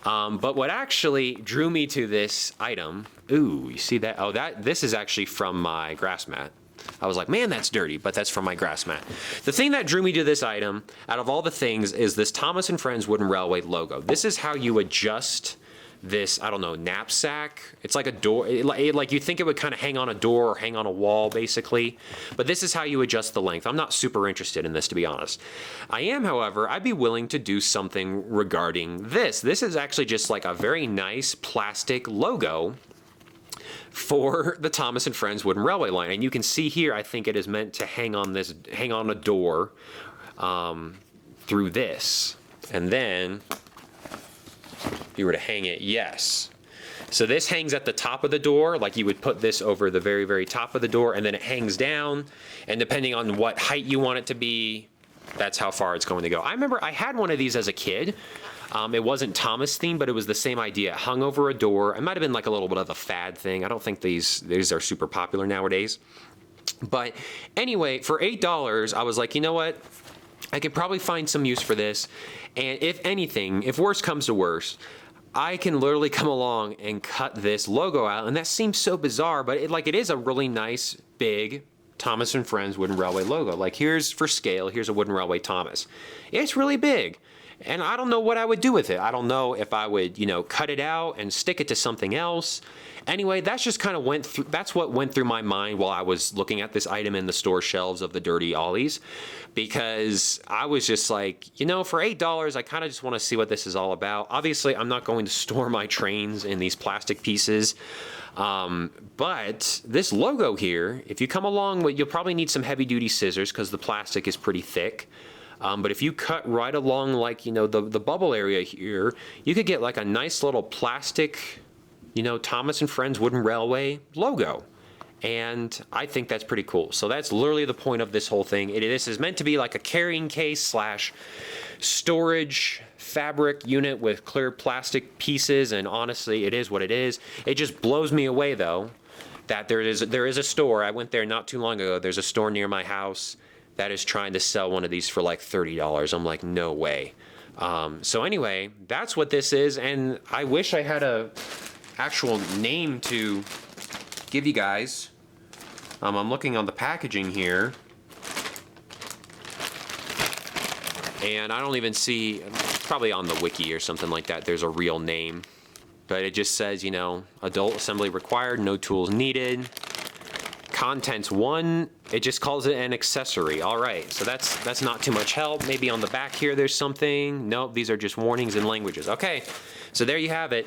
but what actually drew me to this item, ooh, you see that? Oh, this is actually from my grass mat. I was like, man, that's dirty, but that's from my grass mat. The thing that drew me to this item, out of all the things, is this Thomas & Friends Wooden Railway logo. This is how you adjust this, I don't know, knapsack. It's like a door, like you think it would kind of hang on a door or hang on a wall, basically. But this is how you adjust the length. I'm not super interested in this, to be honest. I am, however, I'd be willing to do something regarding this. This is actually just like a very nice plastic logo for the Thomas & Friends Wooden Railway line. And you can see here, I think it is meant to hang on a door through this. And then if you were to hang it, yes. So this hangs at the top of the door, like you would put this over the very, very top of the door, and then it hangs down, and depending on what height you want it to be, that's how far it's going to go. I remember I had one of these as a kid. It wasn't Thomas themed, but it was the same idea. It hung over a door. It might have been like a little bit of a fad thing. I don't think these are super popular nowadays. But anyway, for $8, I was like, you know what? I could probably find some use for this. And if anything, if worse comes to worse, I can literally come along and cut this logo out. And that seems so bizarre, but it is a really nice, big Thomas and Friends Wooden Railway logo. Like, here's for scale, here's a Wooden Railway Thomas. It's really big. And I don't know what I would do with it. I don't know if I would, you know, cut it out and stick it to something else. Anyway, that's just kind of that's what went through my mind while I was looking at this item in the store shelves of the Dirty Ollies, because I was just like, you know, for $8, I kind of just want to see what this is all about. Obviously, I'm not going to store my trains in these plastic pieces. But this logo here, if you come along with, you'll probably need some heavy duty scissors because the plastic is pretty thick. But if you cut right along, like, you know, the bubble area here, you could get like a nice little plastic, you know, Thomas and Friends Wooden Railway logo. And I think that's pretty cool. So that's literally the point of this whole thing. This is meant to be like a carrying case slash storage fabric unit with clear plastic pieces, and honestly, it is what it is. It just blows me away, though, that there is a store. I went there not too long ago. There's a store near my house that is trying to sell one of these for like $30. I'm like, no way. So anyway, that's what this is, and I wish I had a actual name to give you guys. I'm looking on the packaging here, and I don't even see, probably on the wiki or something like that, there's a real name. But it just says, you know, adult assembly required, no tools needed. Contents 1, it just calls it an accessory. All right, so that's not too much help. Maybe on the back here there's something. Nope, these are just warnings and languages. Okay, so there you have it.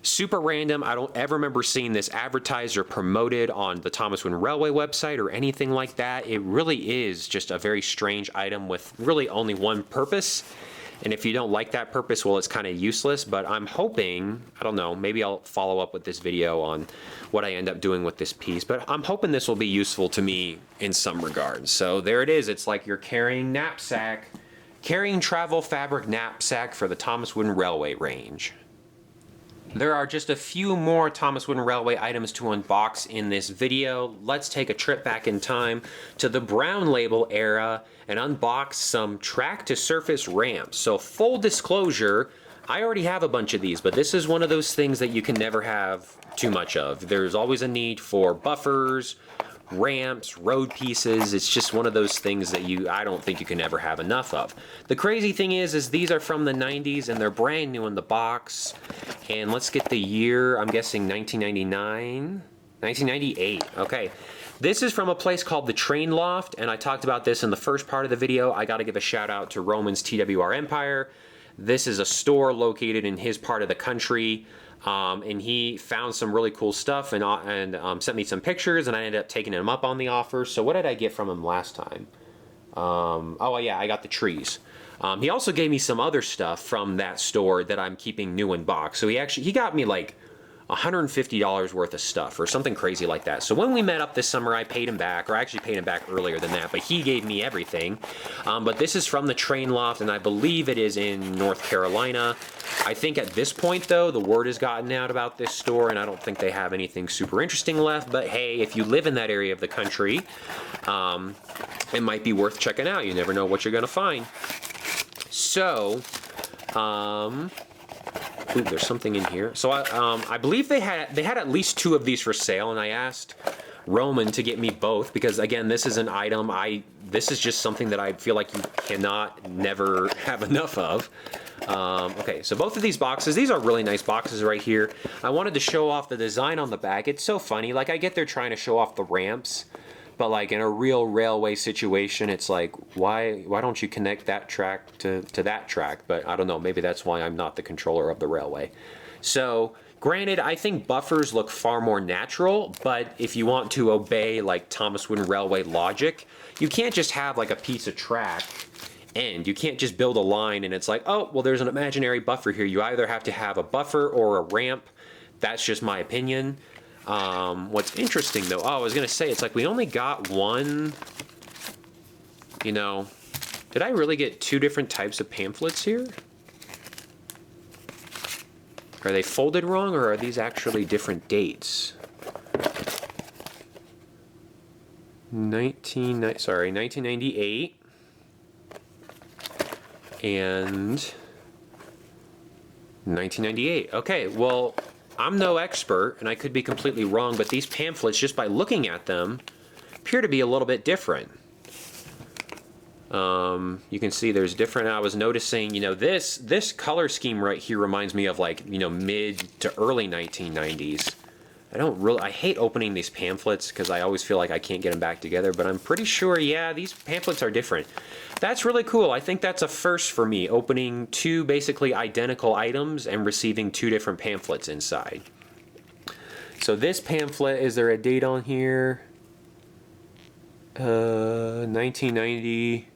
Super random. I don't ever remember seeing this advertised or promoted on the Thomas Wooden Railway website or anything like that. It really is just a very strange item with really only one purpose. And if you don't like that purpose, well, it's kind of useless. But I'm hoping, I don't know, maybe I'll follow up with this video on what I end up doing with this piece. But I'm hoping this will be useful to me in some regards. So there it is. It's like you're carrying knapsack, carrying travel fabric knapsack for the Thomas Wooden Railway range. There are just a few more Thomas Wooden Railway items to unbox in this video. Let's take a trip back in time to the Brown Label era and unbox some track to surface ramps. So full disclosure, I already have a bunch of these, but this is one of those things that you can never have too much of. There's always a need for buffers, ramps, road pieces. It's just one of those things that I don't think you can ever have enough of. The crazy thing is these are from the 90s and they're brand new in the box. And let's get the year, I'm guessing 1999, 1998, okay. This is from a place called the Train Loft, and I talked about this in the first part of the video. I gotta give a shout out to Roman's TWR Empire. This is a store located in his part of the country. And he found some really cool stuff and sent me some pictures, and I ended up taking him up on the offer. So what did I get from him last time? Oh yeah, I got the trees. He also gave me some other stuff from that store that I'm keeping new in box. So he got me like $150 worth of stuff or something crazy like that. So when we met up this summer, I paid him back, or I actually paid him back earlier than that, but he gave me everything. But this is from the Train Loft, and I believe it is in North Carolina. I think at this point, though, the word has gotten out about this store, and I don't think they have anything super interesting left. But hey, if you live in that area of the country, it might be worth checking out. You never know what you're gonna find. So, ooh, there's something in here. So I believe they had at least 2 of these for sale, and I asked Roman to get me both because, again, this is an item this is just something that I feel like you cannot never have enough of. Okay, so both of these boxes, these are really nice boxes right here. I wanted to show off the design on the back. It's so funny. Like, I get they're trying to show off the ramps, but like in a real railway situation, it's like, why don't you connect that track to that track? But I don't know, maybe that's why I'm not the controller of the railway. So granted, I think buffers look far more natural, but if you want to obey like Thomas Wooden Railway logic, you can't just have like a piece of track end. You can't just build a line and it's like, oh, well, there's an imaginary buffer here. You either have to have a buffer or a ramp. That's just my opinion. What's interesting though, I was gonna say, it's like we only got one, you know, did I really get 2 different types of pamphlets here? Are they folded wrong, or are these actually different dates? 1998 and 1998. Okay, well, I'm no expert, and I could be completely wrong, but these pamphlets, just by looking at them, appear to be a little bit different. You can see there's different. I was noticing, you know, this color scheme right here reminds me of like, you know, mid to early 1990s. I hate opening these pamphlets because I always feel like I can't get them back together, but I'm pretty sure, yeah, these pamphlets are different. That's really cool. I think that's a first for me, opening two basically identical items and receiving two different pamphlets inside. So this pamphlet, is there a date on here? 1990,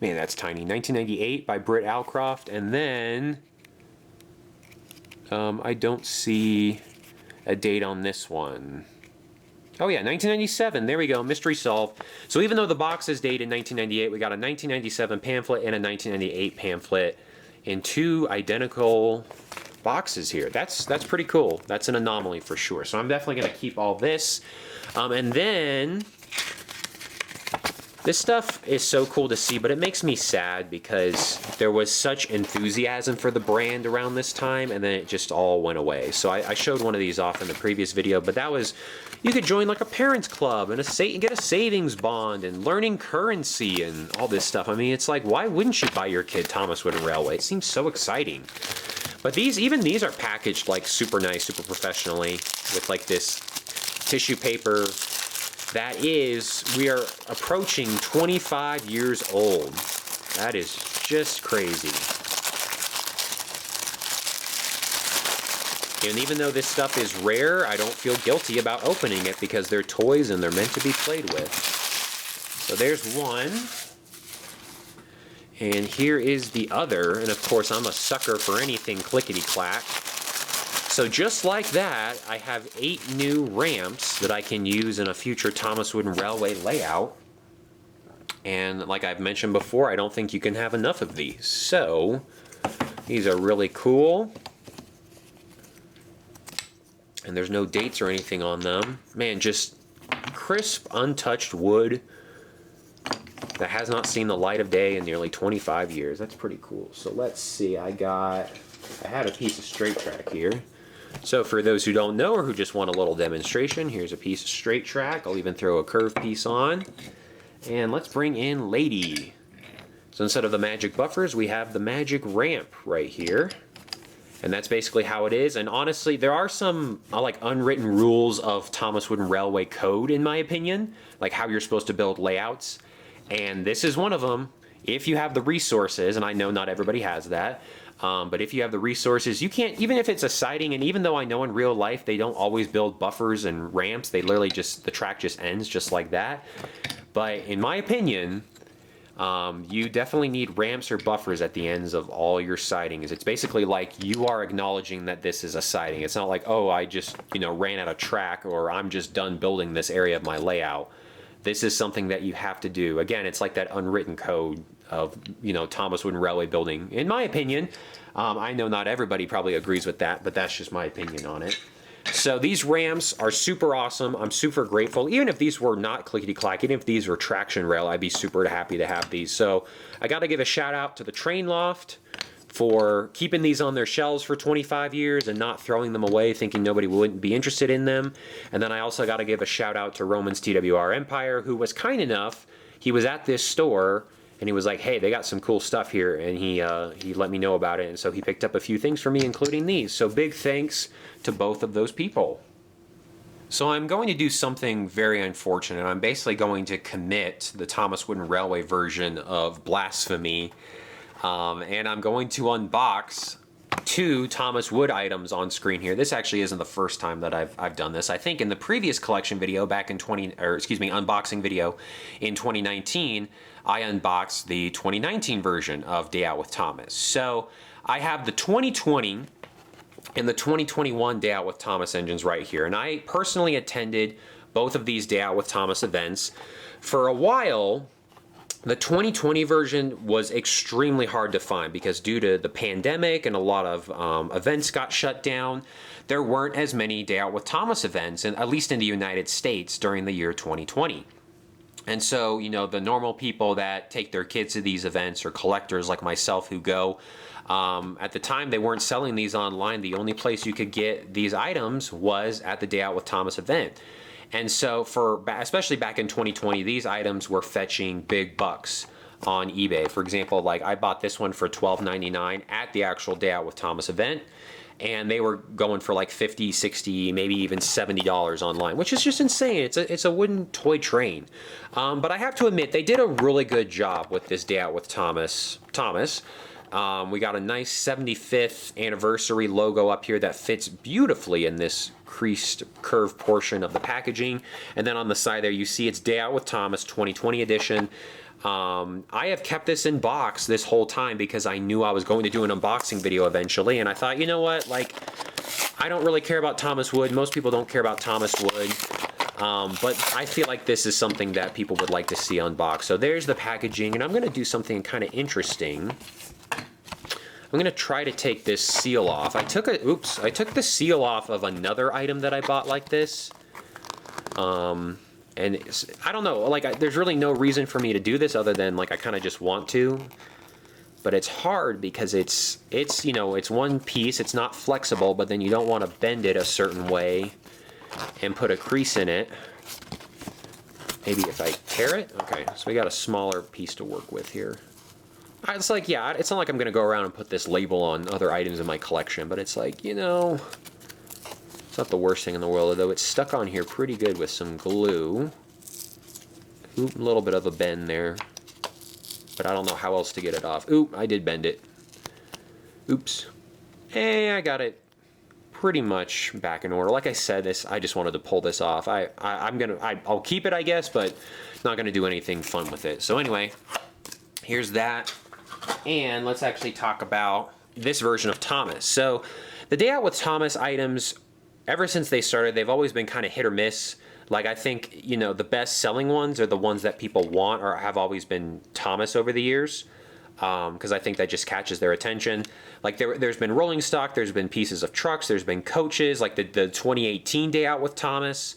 man, that's tiny. 1998 by Britt Alcroft, and then I don't see a date on this one. Oh yeah, 1997, there we go, mystery solved. So even though the box is dated 1998, we got a 1997 pamphlet and a 1998 pamphlet in two identical boxes here. That's pretty cool. That's an anomaly for sure. So I'm definitely gonna keep all this. And then, this stuff is so cool to see, but it makes me sad because there was such enthusiasm for the brand around this time, and then it just all went away. So I showed one of these off in the previous video, but that was, you could join like a parents club and get a savings bond and learning currency and all this stuff. I mean, it's like, why wouldn't you buy your kid Thomas Wooden Railway? It seems so exciting. But even these are packaged like super nice, super professionally with like this tissue paper. That is, we are approaching 25 years old. That is just crazy. And even though this stuff is rare, I don't feel guilty about opening it because they're toys and they're meant to be played with. So there's one. And here is the other. And of course, I'm a sucker for anything clickety-clack. So just like that, I have 8 new ramps that I can use in a future Thomas Wooden Railway layout. And like I've mentioned before, I don't think you can have enough of these. So these are really cool. And there's no dates or anything on them. Man, just crisp, untouched wood that has not seen the light of day in nearly 25 years. That's pretty cool. So let's see, I had a piece of straight track here. So for those who don't know or who just want a little demonstration, here's a piece of straight track. I'll even throw a curved piece on. And let's bring in Lady. So instead of the magic buffers, we have the magic ramp right here. And that's basically how it is. And honestly, there are some like unwritten rules of Thomas Wooden Railway code, in my opinion, like how you're supposed to build layouts. And this is one of them. If you have the resources, and I know not everybody has that, but if you have the resources, you can't, even if it's a siding, and even though I know in real life they don't always build buffers and ramps, they literally just, the track just ends just like that. But in my opinion, you definitely need ramps or buffers at the ends of all your sidings. It's basically like you are acknowledging that this is a siding. It's not like, oh, I just, you know, ran out of track, or I'm just done building this area of my layout. This is something that you have to do. Again, it's like that unwritten code of, you know, Thomas Wooden Railway building. In my opinion, I know not everybody probably agrees with that, but that's just my opinion on it. So these ramps are super awesome. I'm super grateful. Even if these were not clickety-clack, even if these were traction rail, I'd be super happy to have these. So I got to give a shout out to the Train Loft for keeping these on their shelves for 25 years and not throwing them away thinking nobody wouldn't be interested in them. And then I also got to give a shout out to Roman's TWR Empire, who was kind enough. He was at this store and he was like, hey, they got some cool stuff here, and he let me know about it, and so he picked up a few things for me, including these. So big thanks to both of those people. So I'm going to do something very unfortunate. I'm basically going to commit the Thomas Wooden Railway version of Blasphemy, and I'm going to unbox 2 Thomas Wood items on screen here. This actually isn't the first time that I've done this. I think in the previous collection video back in unboxing video in 2019, I unboxed the 2019 version of Day Out with Thomas. So I have the 2020 and the 2021 Day Out with Thomas engines right here. And I personally attended both of these Day Out with Thomas events. For a while, the 2020 version was extremely hard to find because due to the pandemic and a lot of events got shut down, there weren't as many Day Out with Thomas events, and at least in the United States, during the year 2020. And so, you know, the normal people that take their kids to these events, or collectors like myself who go, at the time they weren't selling these online. The only place you could get these items was at the Day Out with Thomas event. And so especially back in 2020, these items were fetching big bucks on eBay. For example, like I bought this one for $12.99 at the actual Day Out with Thomas event, and they were going for like $50, $60, maybe even $70 online, which is just insane. It's a wooden toy train. But I have to admit, they did a really good job with this Day Out with Thomas. We got a nice 75th anniversary logo up here that fits beautifully in this creased curved portion of the packaging. And then on the side there, you see it's Day Out with Thomas 2020 edition. I have kept this in box this whole time because I knew I was going to do an unboxing video eventually, and I thought, you know what, like, I don't really care about Thomas Wood. Most people don't care about Thomas Wood, but I feel like this is something that people would like to see unboxed. So there's the packaging, and I'm going to do something kind of interesting. I'm going to try to take this seal off. I took the seal off of another item that I bought like this. And I don't know, like, there's really no reason for me to do this other than, like, I kind of just want to. But it's hard because it's you know, it's one piece, it's not flexible, but then you don't want to bend it a certain way and put a crease in it. Maybe if I tear it? Okay, so we got a smaller piece to work with here. It's like, yeah, it's not like I'm going to go around and put this label on other items in my collection, but it's like, you know, it's not the worst thing in the world, although it's stuck on here pretty good with some glue. Oop, a little bit of a bend there, but I don't know how else to get it off. Oop, I did bend it. Oops. Hey, I got it pretty much back in order. Like I said, I just wanted to pull this off. I'll keep it, I guess, but not gonna do anything fun with it. So anyway, here's that. And let's actually talk about this version of Thomas. So the Day Out with Thomas items, ever since they started, they've always been kind of hit or miss. Like, I think, you know, the best selling ones are the ones that people want or have always been Thomas over the years, because I think that just catches their attention. Like, there's been rolling stock, there's been pieces of trucks, there's been coaches, like the 2018 Day Out with Thomas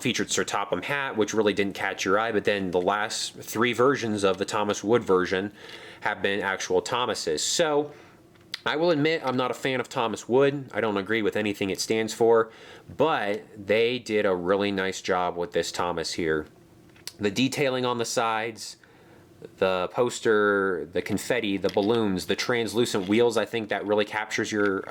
featured Sir Topham Hatt, which really didn't catch your eye, but then the last 3 versions of the Thomas Wood version have been actual Thomases. So I will admit I'm not a fan of Thomas Wood. I don't agree with anything it stands for, but they did a really nice job with this Thomas here. The detailing on the sides, the poster, the confetti, the balloons, the translucent wheels, I think that really captures your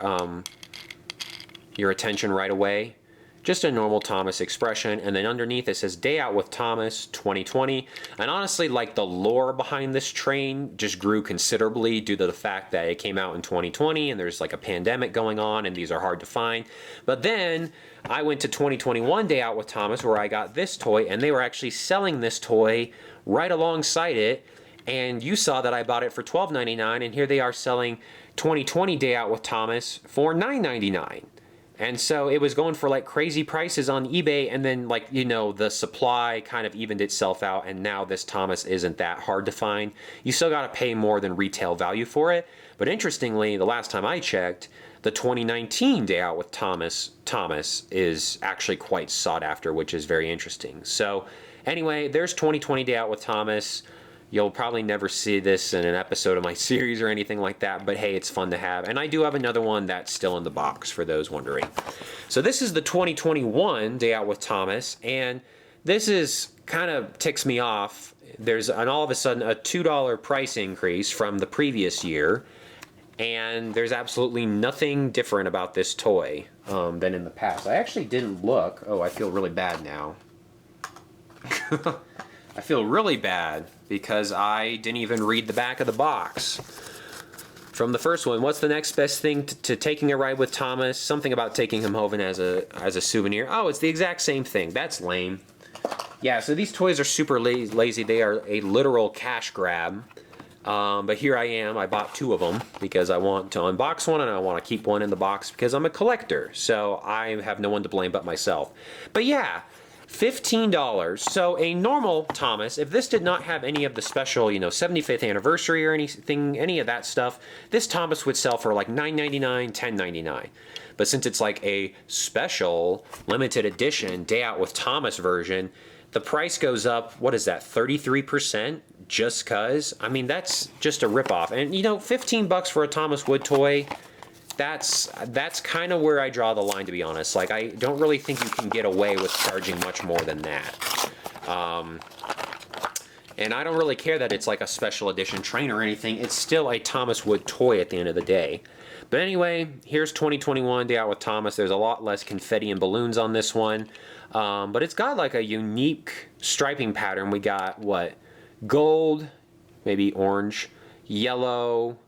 attention right away. Just a normal Thomas expression, and then underneath it says Day Out with Thomas 2020. And honestly, like, the lore behind this train just grew considerably due to the fact that it came out in 2020 and there's like a pandemic going on and these are hard to find. But then I went to 2021 Day Out with Thomas where I got this toy, and they were actually selling this toy right alongside it, and you saw that I bought it for $12.99, and here they are selling 2020 Day Out with Thomas for $9.99. And so it was going for like crazy prices on eBay, and then, like, you know, the supply kind of evened itself out, and now this Thomas isn't that hard to find. You still got to pay more than retail value for it. But interestingly, the last time I checked, the 2019 Day Out with Thomas is actually quite sought after, which is very interesting. So anyway, there's 2020 Day Out with Thomas. You'll probably never see this in an episode of my series or anything like that, but hey, it's fun to have. And I do have another one that's still in the box for those wondering. So this is the 2021 Day Out with Thomas, and this is kind of ticks me off. There's all of a sudden a $2 price increase from the previous year, and there's absolutely nothing different about this toy than in the past. I actually didn't look. Oh, I feel really bad now. I feel really bad because I didn't even read the back of the box. From the first one, what's the next best thing to taking a ride with Thomas? Something about taking him home as a souvenir. Oh, it's the exact same thing. That's lame. Yeah, so these toys are super lazy. They are a literal cash grab. But here I am. I bought 2 of them because I want to unbox one and I want to keep one in the box because I'm a collector. So I have no one to blame but myself. But yeah, $15. So a normal Thomas, if this did not have any of the special, you know, 75th anniversary or anything, any of that stuff, this Thomas would sell for like $9.99, $10.99. But since it's like a special limited edition Day Out with Thomas version, the price goes up, what is that, 33%? Just cause? I mean, that's just a ripoff. And you know, $15 for a Thomas Wood toy, that's kind of where I draw the line, to be honest. Like, I don't really think you can get away with charging much more than that. And I don't really care that it's like a special edition train or anything. It's still a Thomas Wood toy at the end of the day. But anyway, here's 2021 Day Out with Thomas. There's a lot less confetti and balloons on this one. But it's got like a unique striping pattern. We got, what, gold, maybe orange, yellow,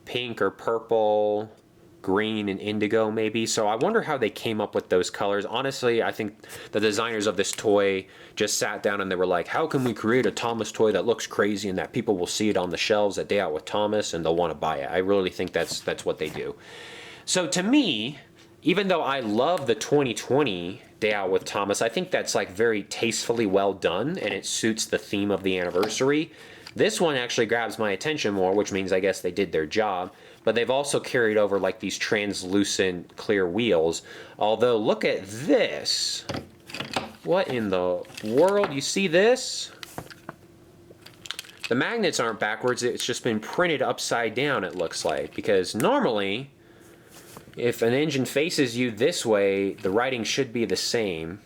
pink or purple, green and indigo maybe. So I wonder how they came up with those colors. Honestly, I think the designers of this toy just sat down and they were like, how can we create a Thomas toy that looks crazy and that people will see it on the shelves at Day Out with Thomas and they'll want to buy it. I really think that's what they do. So to me, even though I love the 2020 Day Out with Thomas, I think that's like very tastefully well done and it suits the theme of the anniversary. This one actually grabs my attention more, which means I guess they did their job. But they've also carried over like these translucent clear wheels. Although, look at this. What in the world? You see this? The magnets aren't backwards. It's just been printed upside down, it looks like. Because normally, if an engine faces you this way, the writing should be the same.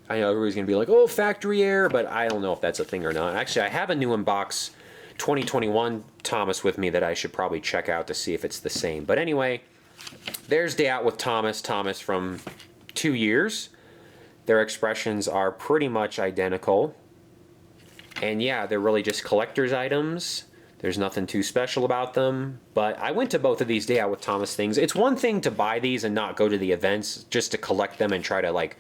I know everybody's going to be like, oh, factory error, but I don't know if that's a thing or not. Actually, I have a new Unbox 2021 Thomas with me that I should probably check out to see if it's the same. But anyway, there's Day Out with Thomas from 2 years. Their expressions are pretty much identical. And yeah, they're really just collector's items. There's nothing too special about them. But I went to both of these Day Out with Thomas things. It's one thing to buy these and not go to the events, just to collect them and try to, like,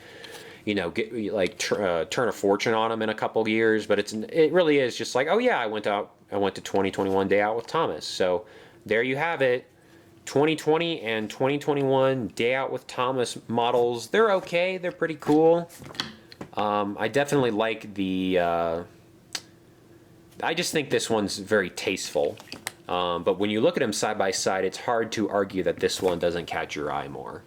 you know, get like turn a fortune on them in a couple years. But it really is just like, oh yeah, I went to 2021 Day Out with Thomas. So there you have it. 2020 and 2021 Day Out with Thomas models. They're okay. They're pretty cool. I definitely like the. I just think this one's very tasteful. But when you look at them side by side, it's hard to argue that this one doesn't catch your eye more.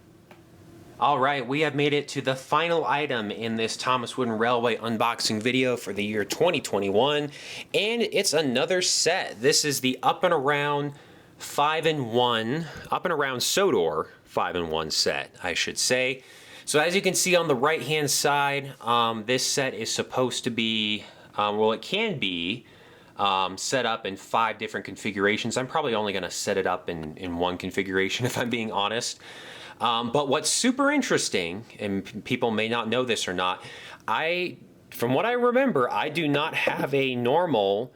Alright, we have made it to the final item in this Thomas Wooden Railway unboxing video for the year 2021, and it's another set. This is the Up and Around 5-in-1, Up and Around Sodor 5-in-1 set, I should say. So as you can see on the right hand side, this set is supposed to be, well, it can be set up in 5 different configurations. I'm probably only going to set it up in one configuration if I'm being honest. But what's super interesting, and people may not know this or not, from what I remember, I do not have a normal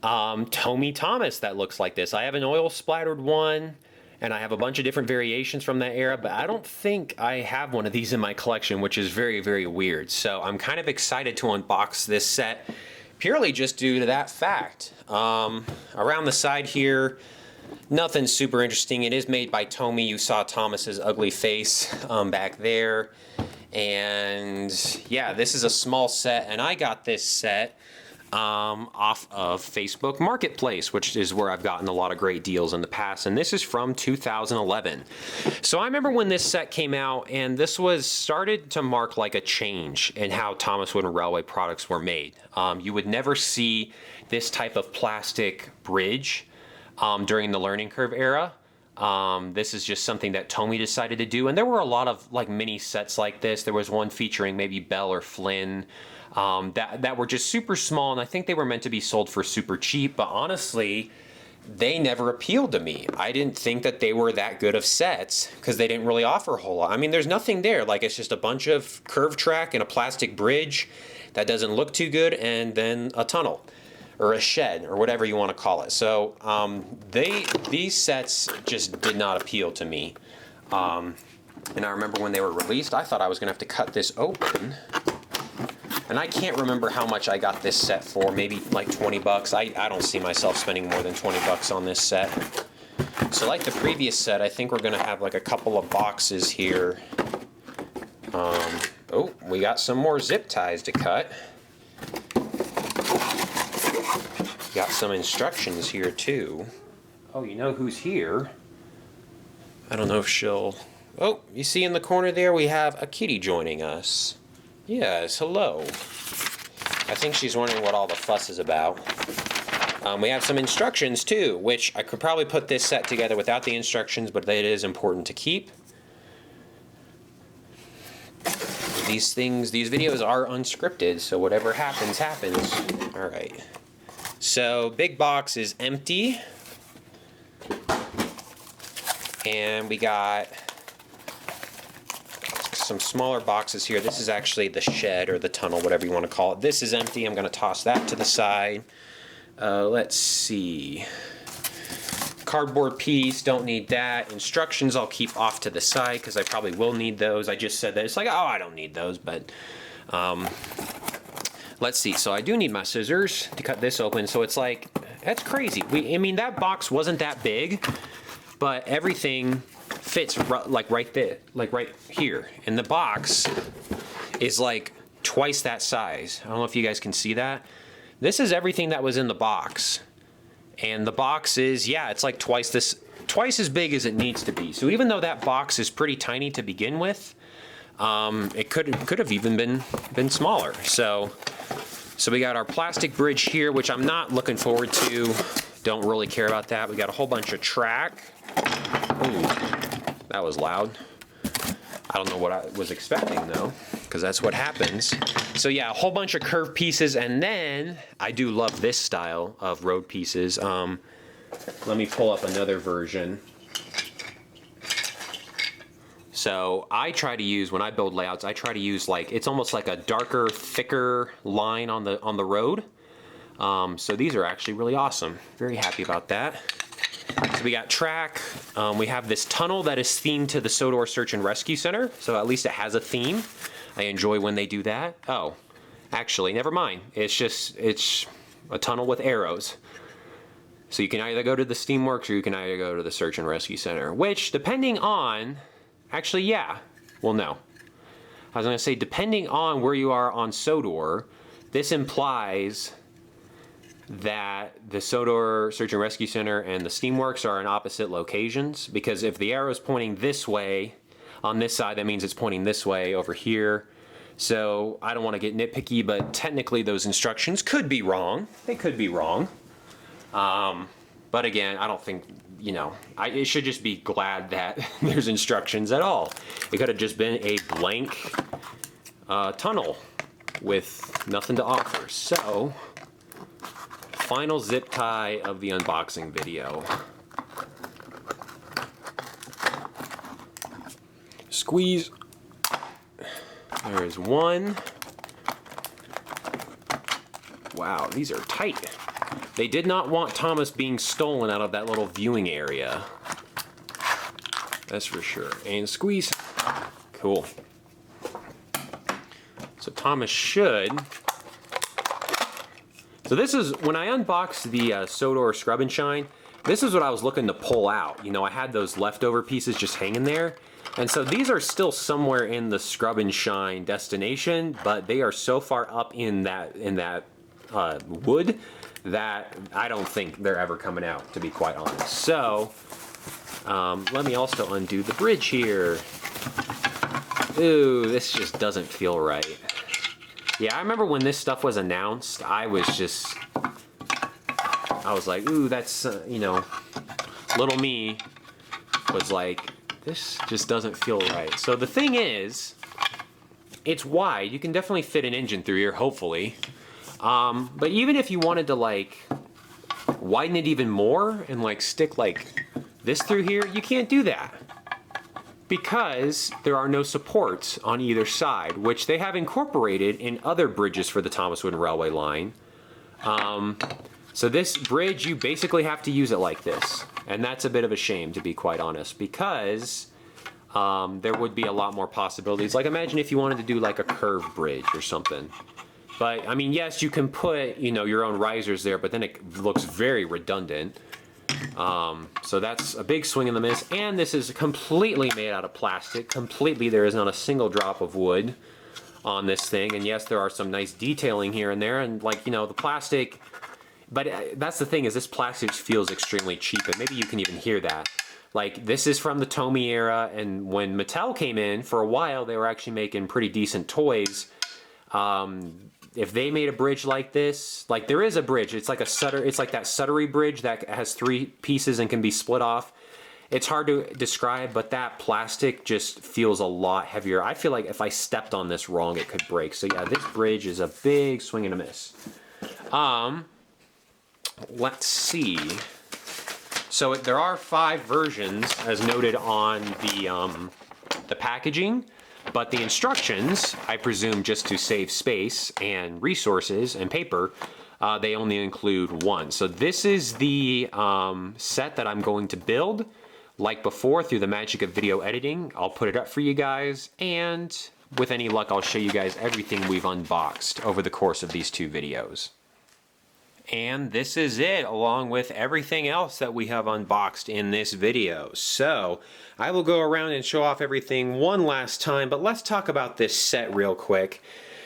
Tommy Thomas that looks like this. I have an oil splattered one, and I have a bunch of different variations from that era, but I don't think I have one of these in my collection, which is very, very weird. So I'm kind of excited to unbox this set, purely just due to that fact. Around the side here, nothing super interesting. It is made by Tommy. You saw Thomas's ugly face back there. And yeah, this is a small set, and I got this set off of Facebook Marketplace, which is where I've gotten a lot of great deals in the past, and this is from 2011. So I remember when this set came out, and this was started to mark like a change in how Thomas Wooden Railway products were made. You would never see this type of plastic bridge during the learning curve era. This is just something that Tommy decided to do, and there were a lot of like mini sets like this. There was one featuring maybe Bell or Flynn that were just super small, and I think they were meant to be sold for super cheap, but honestly, they never appealed to me. I didn't think that they were that good of sets because they didn't really offer a whole lot. I mean, there's nothing there. Like, it's just a bunch of curve track and a plastic bridge that doesn't look too good, and then a tunnel or a shed or whatever you want to call it. So these sets just did not appeal to me. And I remember when they were released, I thought I was going to have to cut this open. And I can't remember how much I got this set for, maybe like 20 bucks. I don't see myself spending more than 20 bucks on this set. So like the previous set, I think we're going to have like a couple of boxes here. Oh, we got some more zip ties to cut. Got some instructions here too. Oh, you know who's here? I don't know if she'll... Oh, you see in the corner there we have a kitty joining us. Yes, hello. I think she's wondering what all the fuss is about. We have some instructions too, which I could probably put this set together without the instructions, but it is important to keep. These videos are unscripted, so whatever happens, happens. All right. So big box is empty. And we got some smaller boxes here. This is actually the shed or the tunnel, whatever you want to call it. This is empty. I'm going to toss that to the side. Let's see. Cardboard piece, don't need that. Instructions I'll keep off to the side because I probably will need those. I just said that. It's like, oh, I don't need those, but let's see. So I do need my scissors to cut this open. So it's like, that's crazy. I mean, that box wasn't that big, but everything fits like right there, like right here. And the box is like twice that size. I don't know if you guys can see that. This is everything that was in the box. And the box is, yeah, it's like twice as big as it needs to be. So even though that box is pretty tiny to begin with, it could have even been smaller. So we got our plastic bridge here, which I'm not looking forward to. Don't really care about that. We got a whole bunch of track. Ooh, that was loud. I don't know what I was expecting though, because that's what happens. So yeah, a whole bunch of curved pieces, and then I do love this style of road pieces. Let me pull up another version. So I try to use, when I build layouts, I try to use like, it's almost like a darker, thicker line on the road. So these are actually really awesome. Very happy about that. So we got track. We have this tunnel that is themed to the Sodor Search and Rescue Center. So at least it has a theme. I enjoy when they do that. Oh, actually, never mind. It's a tunnel with arrows. So you can either go to the Steamworks or you can either go to the Search and Rescue Center, which depending on, actually, yeah, well, no. I was gonna say, depending on where you are on Sodor, this implies that the Sodor Search and Rescue Center and the Steamworks are in opposite locations, because if the arrow is pointing this way on this side, that means it's pointing this way over here. So I don't want to get nitpicky, but technically those instructions could be wrong. They could be wrong. But again, I don't think, you know, it should just be glad that there's instructions at all. It could have just been a blank tunnel with nothing to offer. So, final zip tie of the unboxing video. Squeeze. There is one. Wow, these are tight. They did not want Thomas being stolen out of that little viewing area. That's for sure. And squeeze. Cool. So Thomas should. So this is, when I unboxed the Sodor Scrub and Shine, this is what I was looking to pull out. You know, I had those leftover pieces just hanging there. And so these are still somewhere in the Scrub and Shine destination, but they are so far up in that wood that I don't think they're ever coming out, to be quite honest. So let me also undo the bridge here. Ooh, this just doesn't feel right. Yeah, I remember when this stuff was announced, I was like, ooh, that's, you know, little me was like, this just doesn't feel right. So the thing is, it's wide. You can definitely fit an engine through here, hopefully. But even if you wanted to like widen it even more and like stick like this through here, you can't do that because there are no supports on either side, which they have incorporated in other bridges for the Thomas Wooden Railway line. So this bridge, you basically have to use it like this. And that's a bit of a shame, to be quite honest, because there would be a lot more possibilities. Like imagine if you wanted to do like a curved bridge or something. But I mean, yes, you can put, you know, your own risers there, but then it looks very redundant. So that's a big swing and a miss. And this is completely made out of plastic. Completely, there is not a single drop of wood on this thing. And yes, there are some nice detailing here and there. And like, you know, the plastic, but that's the thing, is this plastic feels extremely cheap. And maybe you can even hear that. Like, this is from the Tomy era. And when Mattel came in, for a while, they were actually making pretty decent toys. if they made a bridge like this, like there is a bridge, it's like a Sodor, it's like that Sodory bridge that has 3 pieces and can be split off. It's hard to describe, but that plastic just feels a lot heavier. I feel like if I stepped on this wrong, it could break. So yeah, this bridge is a big swing and a miss. Let's see. So there are 5 versions, as noted on the packaging, but the instructions, I presume just to save space and resources and paper, they only include 1. So this is the set that I'm going to build. Like before, through the magic of video editing, I'll put it up for you guys, and with any luck, I'll show you guys everything we've unboxed over the course of these 2 videos. And this is it, along with everything else that we have unboxed in this video. So I will go around and show off everything one last time, but let's talk about this set real quick.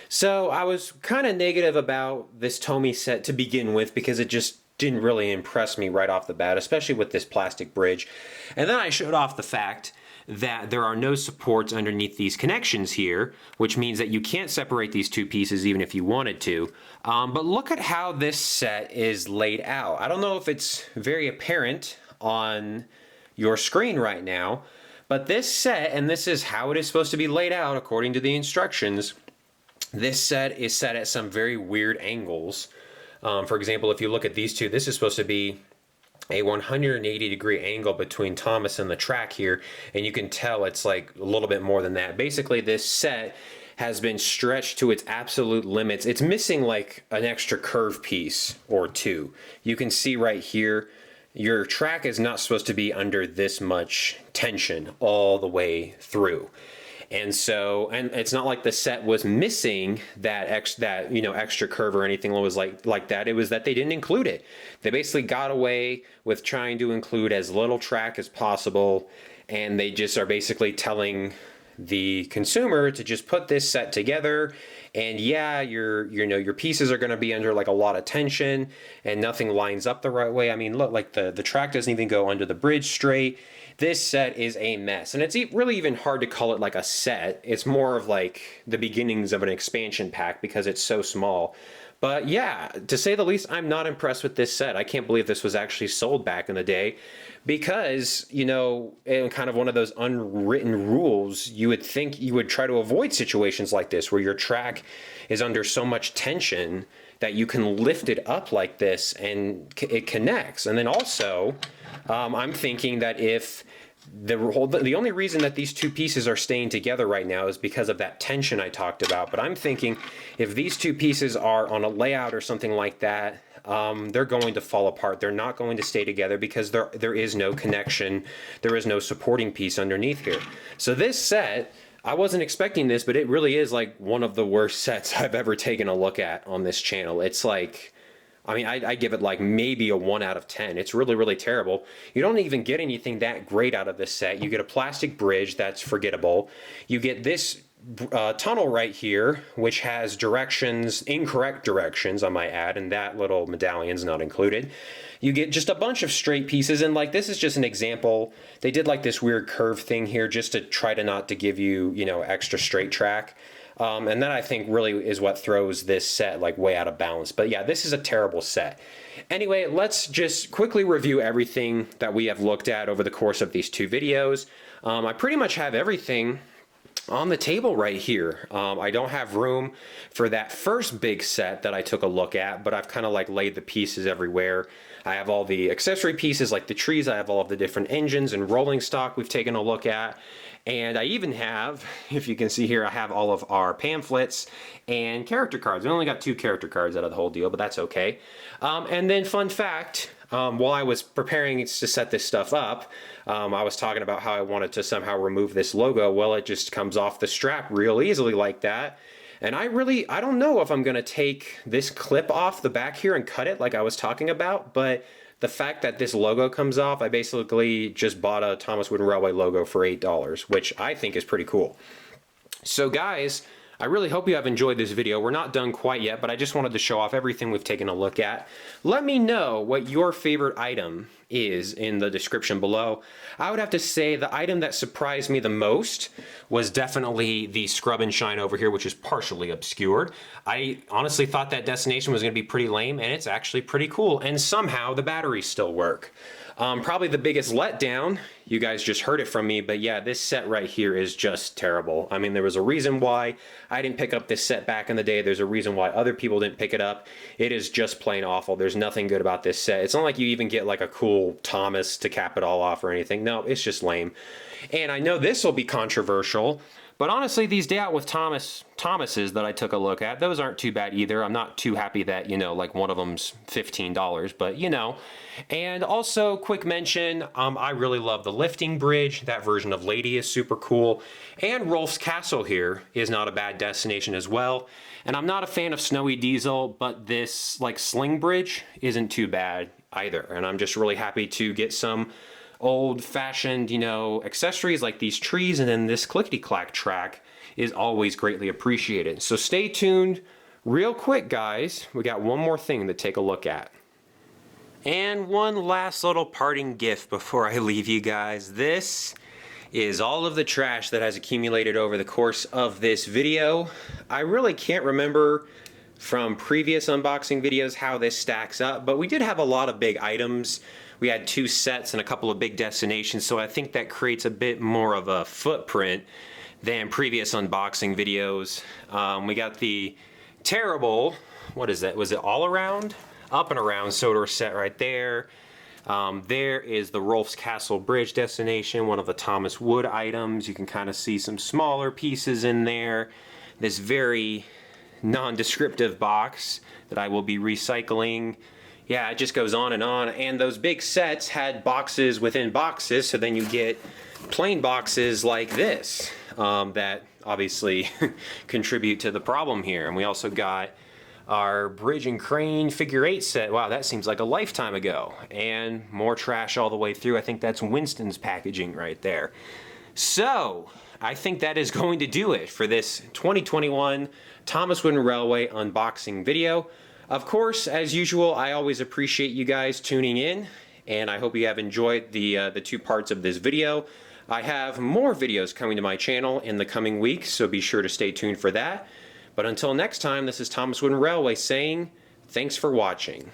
So I was kind of negative about this Tomy set to begin with because it just didn't really impress me right off the bat, especially with this plastic bridge. And then I showed off the fact that there are no supports underneath these connections here, which means that you can't separate these 2 pieces even if you wanted to. But look at how this set is laid out. I don't know if it's very apparent on your screen right now, but this set, and this is how it is supposed to be laid out according to the instructions, this set is set at some very weird angles. For example, if you look at these 2, this is supposed to be a 180-degree angle between Thomas and the track here, and you can tell it's like a little bit more than that. Basically, this set has been stretched to its absolute limits. It's missing like an extra curve piece or 2. You can see right here, your track is not supposed to be under this much tension all the way through. And so, and it's not like the set was missing that extra curve or anything was like that. It was that they didn't include it. They basically got away with trying to include as little track as possible, and they just are basically telling the consumer to just put this set together, and yeah, your pieces are going to be under like a lot of tension, and nothing lines up the right way. I mean, look, like the track doesn't even go under the bridge straight. This set is a mess, and it's really even hard to call it like a set. It's more of like the beginnings of an expansion pack because it's so small. But yeah, to say the least, I'm not impressed with this set. I can't believe this was actually sold back in the day because, in kind of one of those unwritten rules, you would think you would try to avoid situations like this where your track is under so much tension that you can lift it up like this and it connects. And then also, I'm thinking that if the only reason that these 2 pieces are staying together right now is because of that tension I talked about. But I'm thinking if these 2 pieces are on a layout or something like that, they're going to fall apart. They're not going to stay together because there is no connection. There is no supporting piece underneath here. So this set, I wasn't expecting this, but it really is like one of the worst sets I've ever taken a look at on this channel. It's like, I mean, I give it like maybe a 1 out of 10. It's really, really terrible. You don't even get anything that great out of this set. You get a plastic bridge that's forgettable. You get this tunnel right here, which has directions, incorrect directions, I might add, and that little medallion's not included. You get just a bunch of straight pieces, and like this is just an example. They did like this weird curve thing here just to try to not to give you, extra straight track. And that I think really is what throws this set like way out of balance. But yeah, this is a terrible set. Anyway, let's just quickly review everything that we have looked at over the course of these 2 videos. I pretty much have everything on the table right here. I don't have room for that first big set that I took a look at, but I've kind of like laid the pieces everywhere. I have all the accessory pieces like the trees. I have all of the different engines and rolling stock we've taken a look at. And I even have, if you can see here, I have all of our pamphlets and character cards. We only got 2 character cards out of the whole deal, but that's okay. And then fun fact, while I was preparing to set this stuff up, I was talking about how I wanted to somehow remove this logo. Well, it just comes off the strap real easily like that. And I don't know if I'm going to take this clip off the back here and cut it like I was talking about, but the fact that this logo comes off, I basically just bought a Thomas Wooden Railway logo for $8, which I think is pretty cool. So guys, I really hope you have enjoyed this video. We're not done quite yet, but I just wanted to show off everything we've taken a look at. Let me know what your favorite item is in the description below. I would have to say the item that surprised me the most was definitely the scrub and shine over here, which is partially obscured. I honestly thought that destination was going to be pretty lame, and it's actually pretty cool, and somehow the batteries still work. Probably the biggest letdown, you guys just heard it from me, but yeah, this set right here is just terrible. I mean, there was a reason why I didn't pick up this set back in the day. There's a reason why other people didn't pick it up. It is just plain awful. There's nothing good about this set. It's not like you even get like a cool Thomas to cap it all off or anything. No, it's just lame. And I know this will be controversial, but honestly, these Day Out with Thomases that I took a look at, those aren't too bad either. I'm not too happy that, you know, like one of them's $15, but you know. And also, quick mention, I really love the lifting bridge. That version of Lady is super cool. And Rolf's Castle here is not a bad destination as well. And I'm not a fan of Snowy Diesel, but this like sling bridge isn't too bad either. And I'm just really happy to get some old-fashioned, you know, accessories like these trees, and then this clickety-clack track is always greatly appreciated. So stay tuned. Real quick, guys, we got one more thing to take a look at. And one last little parting gift before I leave you guys. This is all of the trash that has accumulated over the course of this video. I really can't remember from previous unboxing videos how this stacks up, but we did have a lot of big items. We had 2 sets and a couple of big destinations, so I think that creates a bit more of a footprint than previous unboxing videos. We got the terrible, what is that? Was it all around? Up and around Sodor set right there. There is the Rolf's Castle Bridge destination, one of the Thomas Wood items. You can kind of see some smaller pieces in there. This very non-descriptive box that I will be recycling. Yeah, it just goes on, and those big sets had boxes within boxes, so then you get plain boxes like this that obviously contribute to the problem here. And we also got our bridge and crane figure 8 set. Wow, that seems like a lifetime ago. And more trash all the way through. I think that's Winston's packaging right there. So I think that is going to do it for this 2021 Thomas Wooden Railway unboxing video. Of course, as usual, I always appreciate you guys tuning in, and I hope you have enjoyed the 2 parts of this video. I have more videos coming to my channel in the coming weeks, so be sure to stay tuned for that. But until next time, this is Thomas Wooden Railway saying, thanks for watching.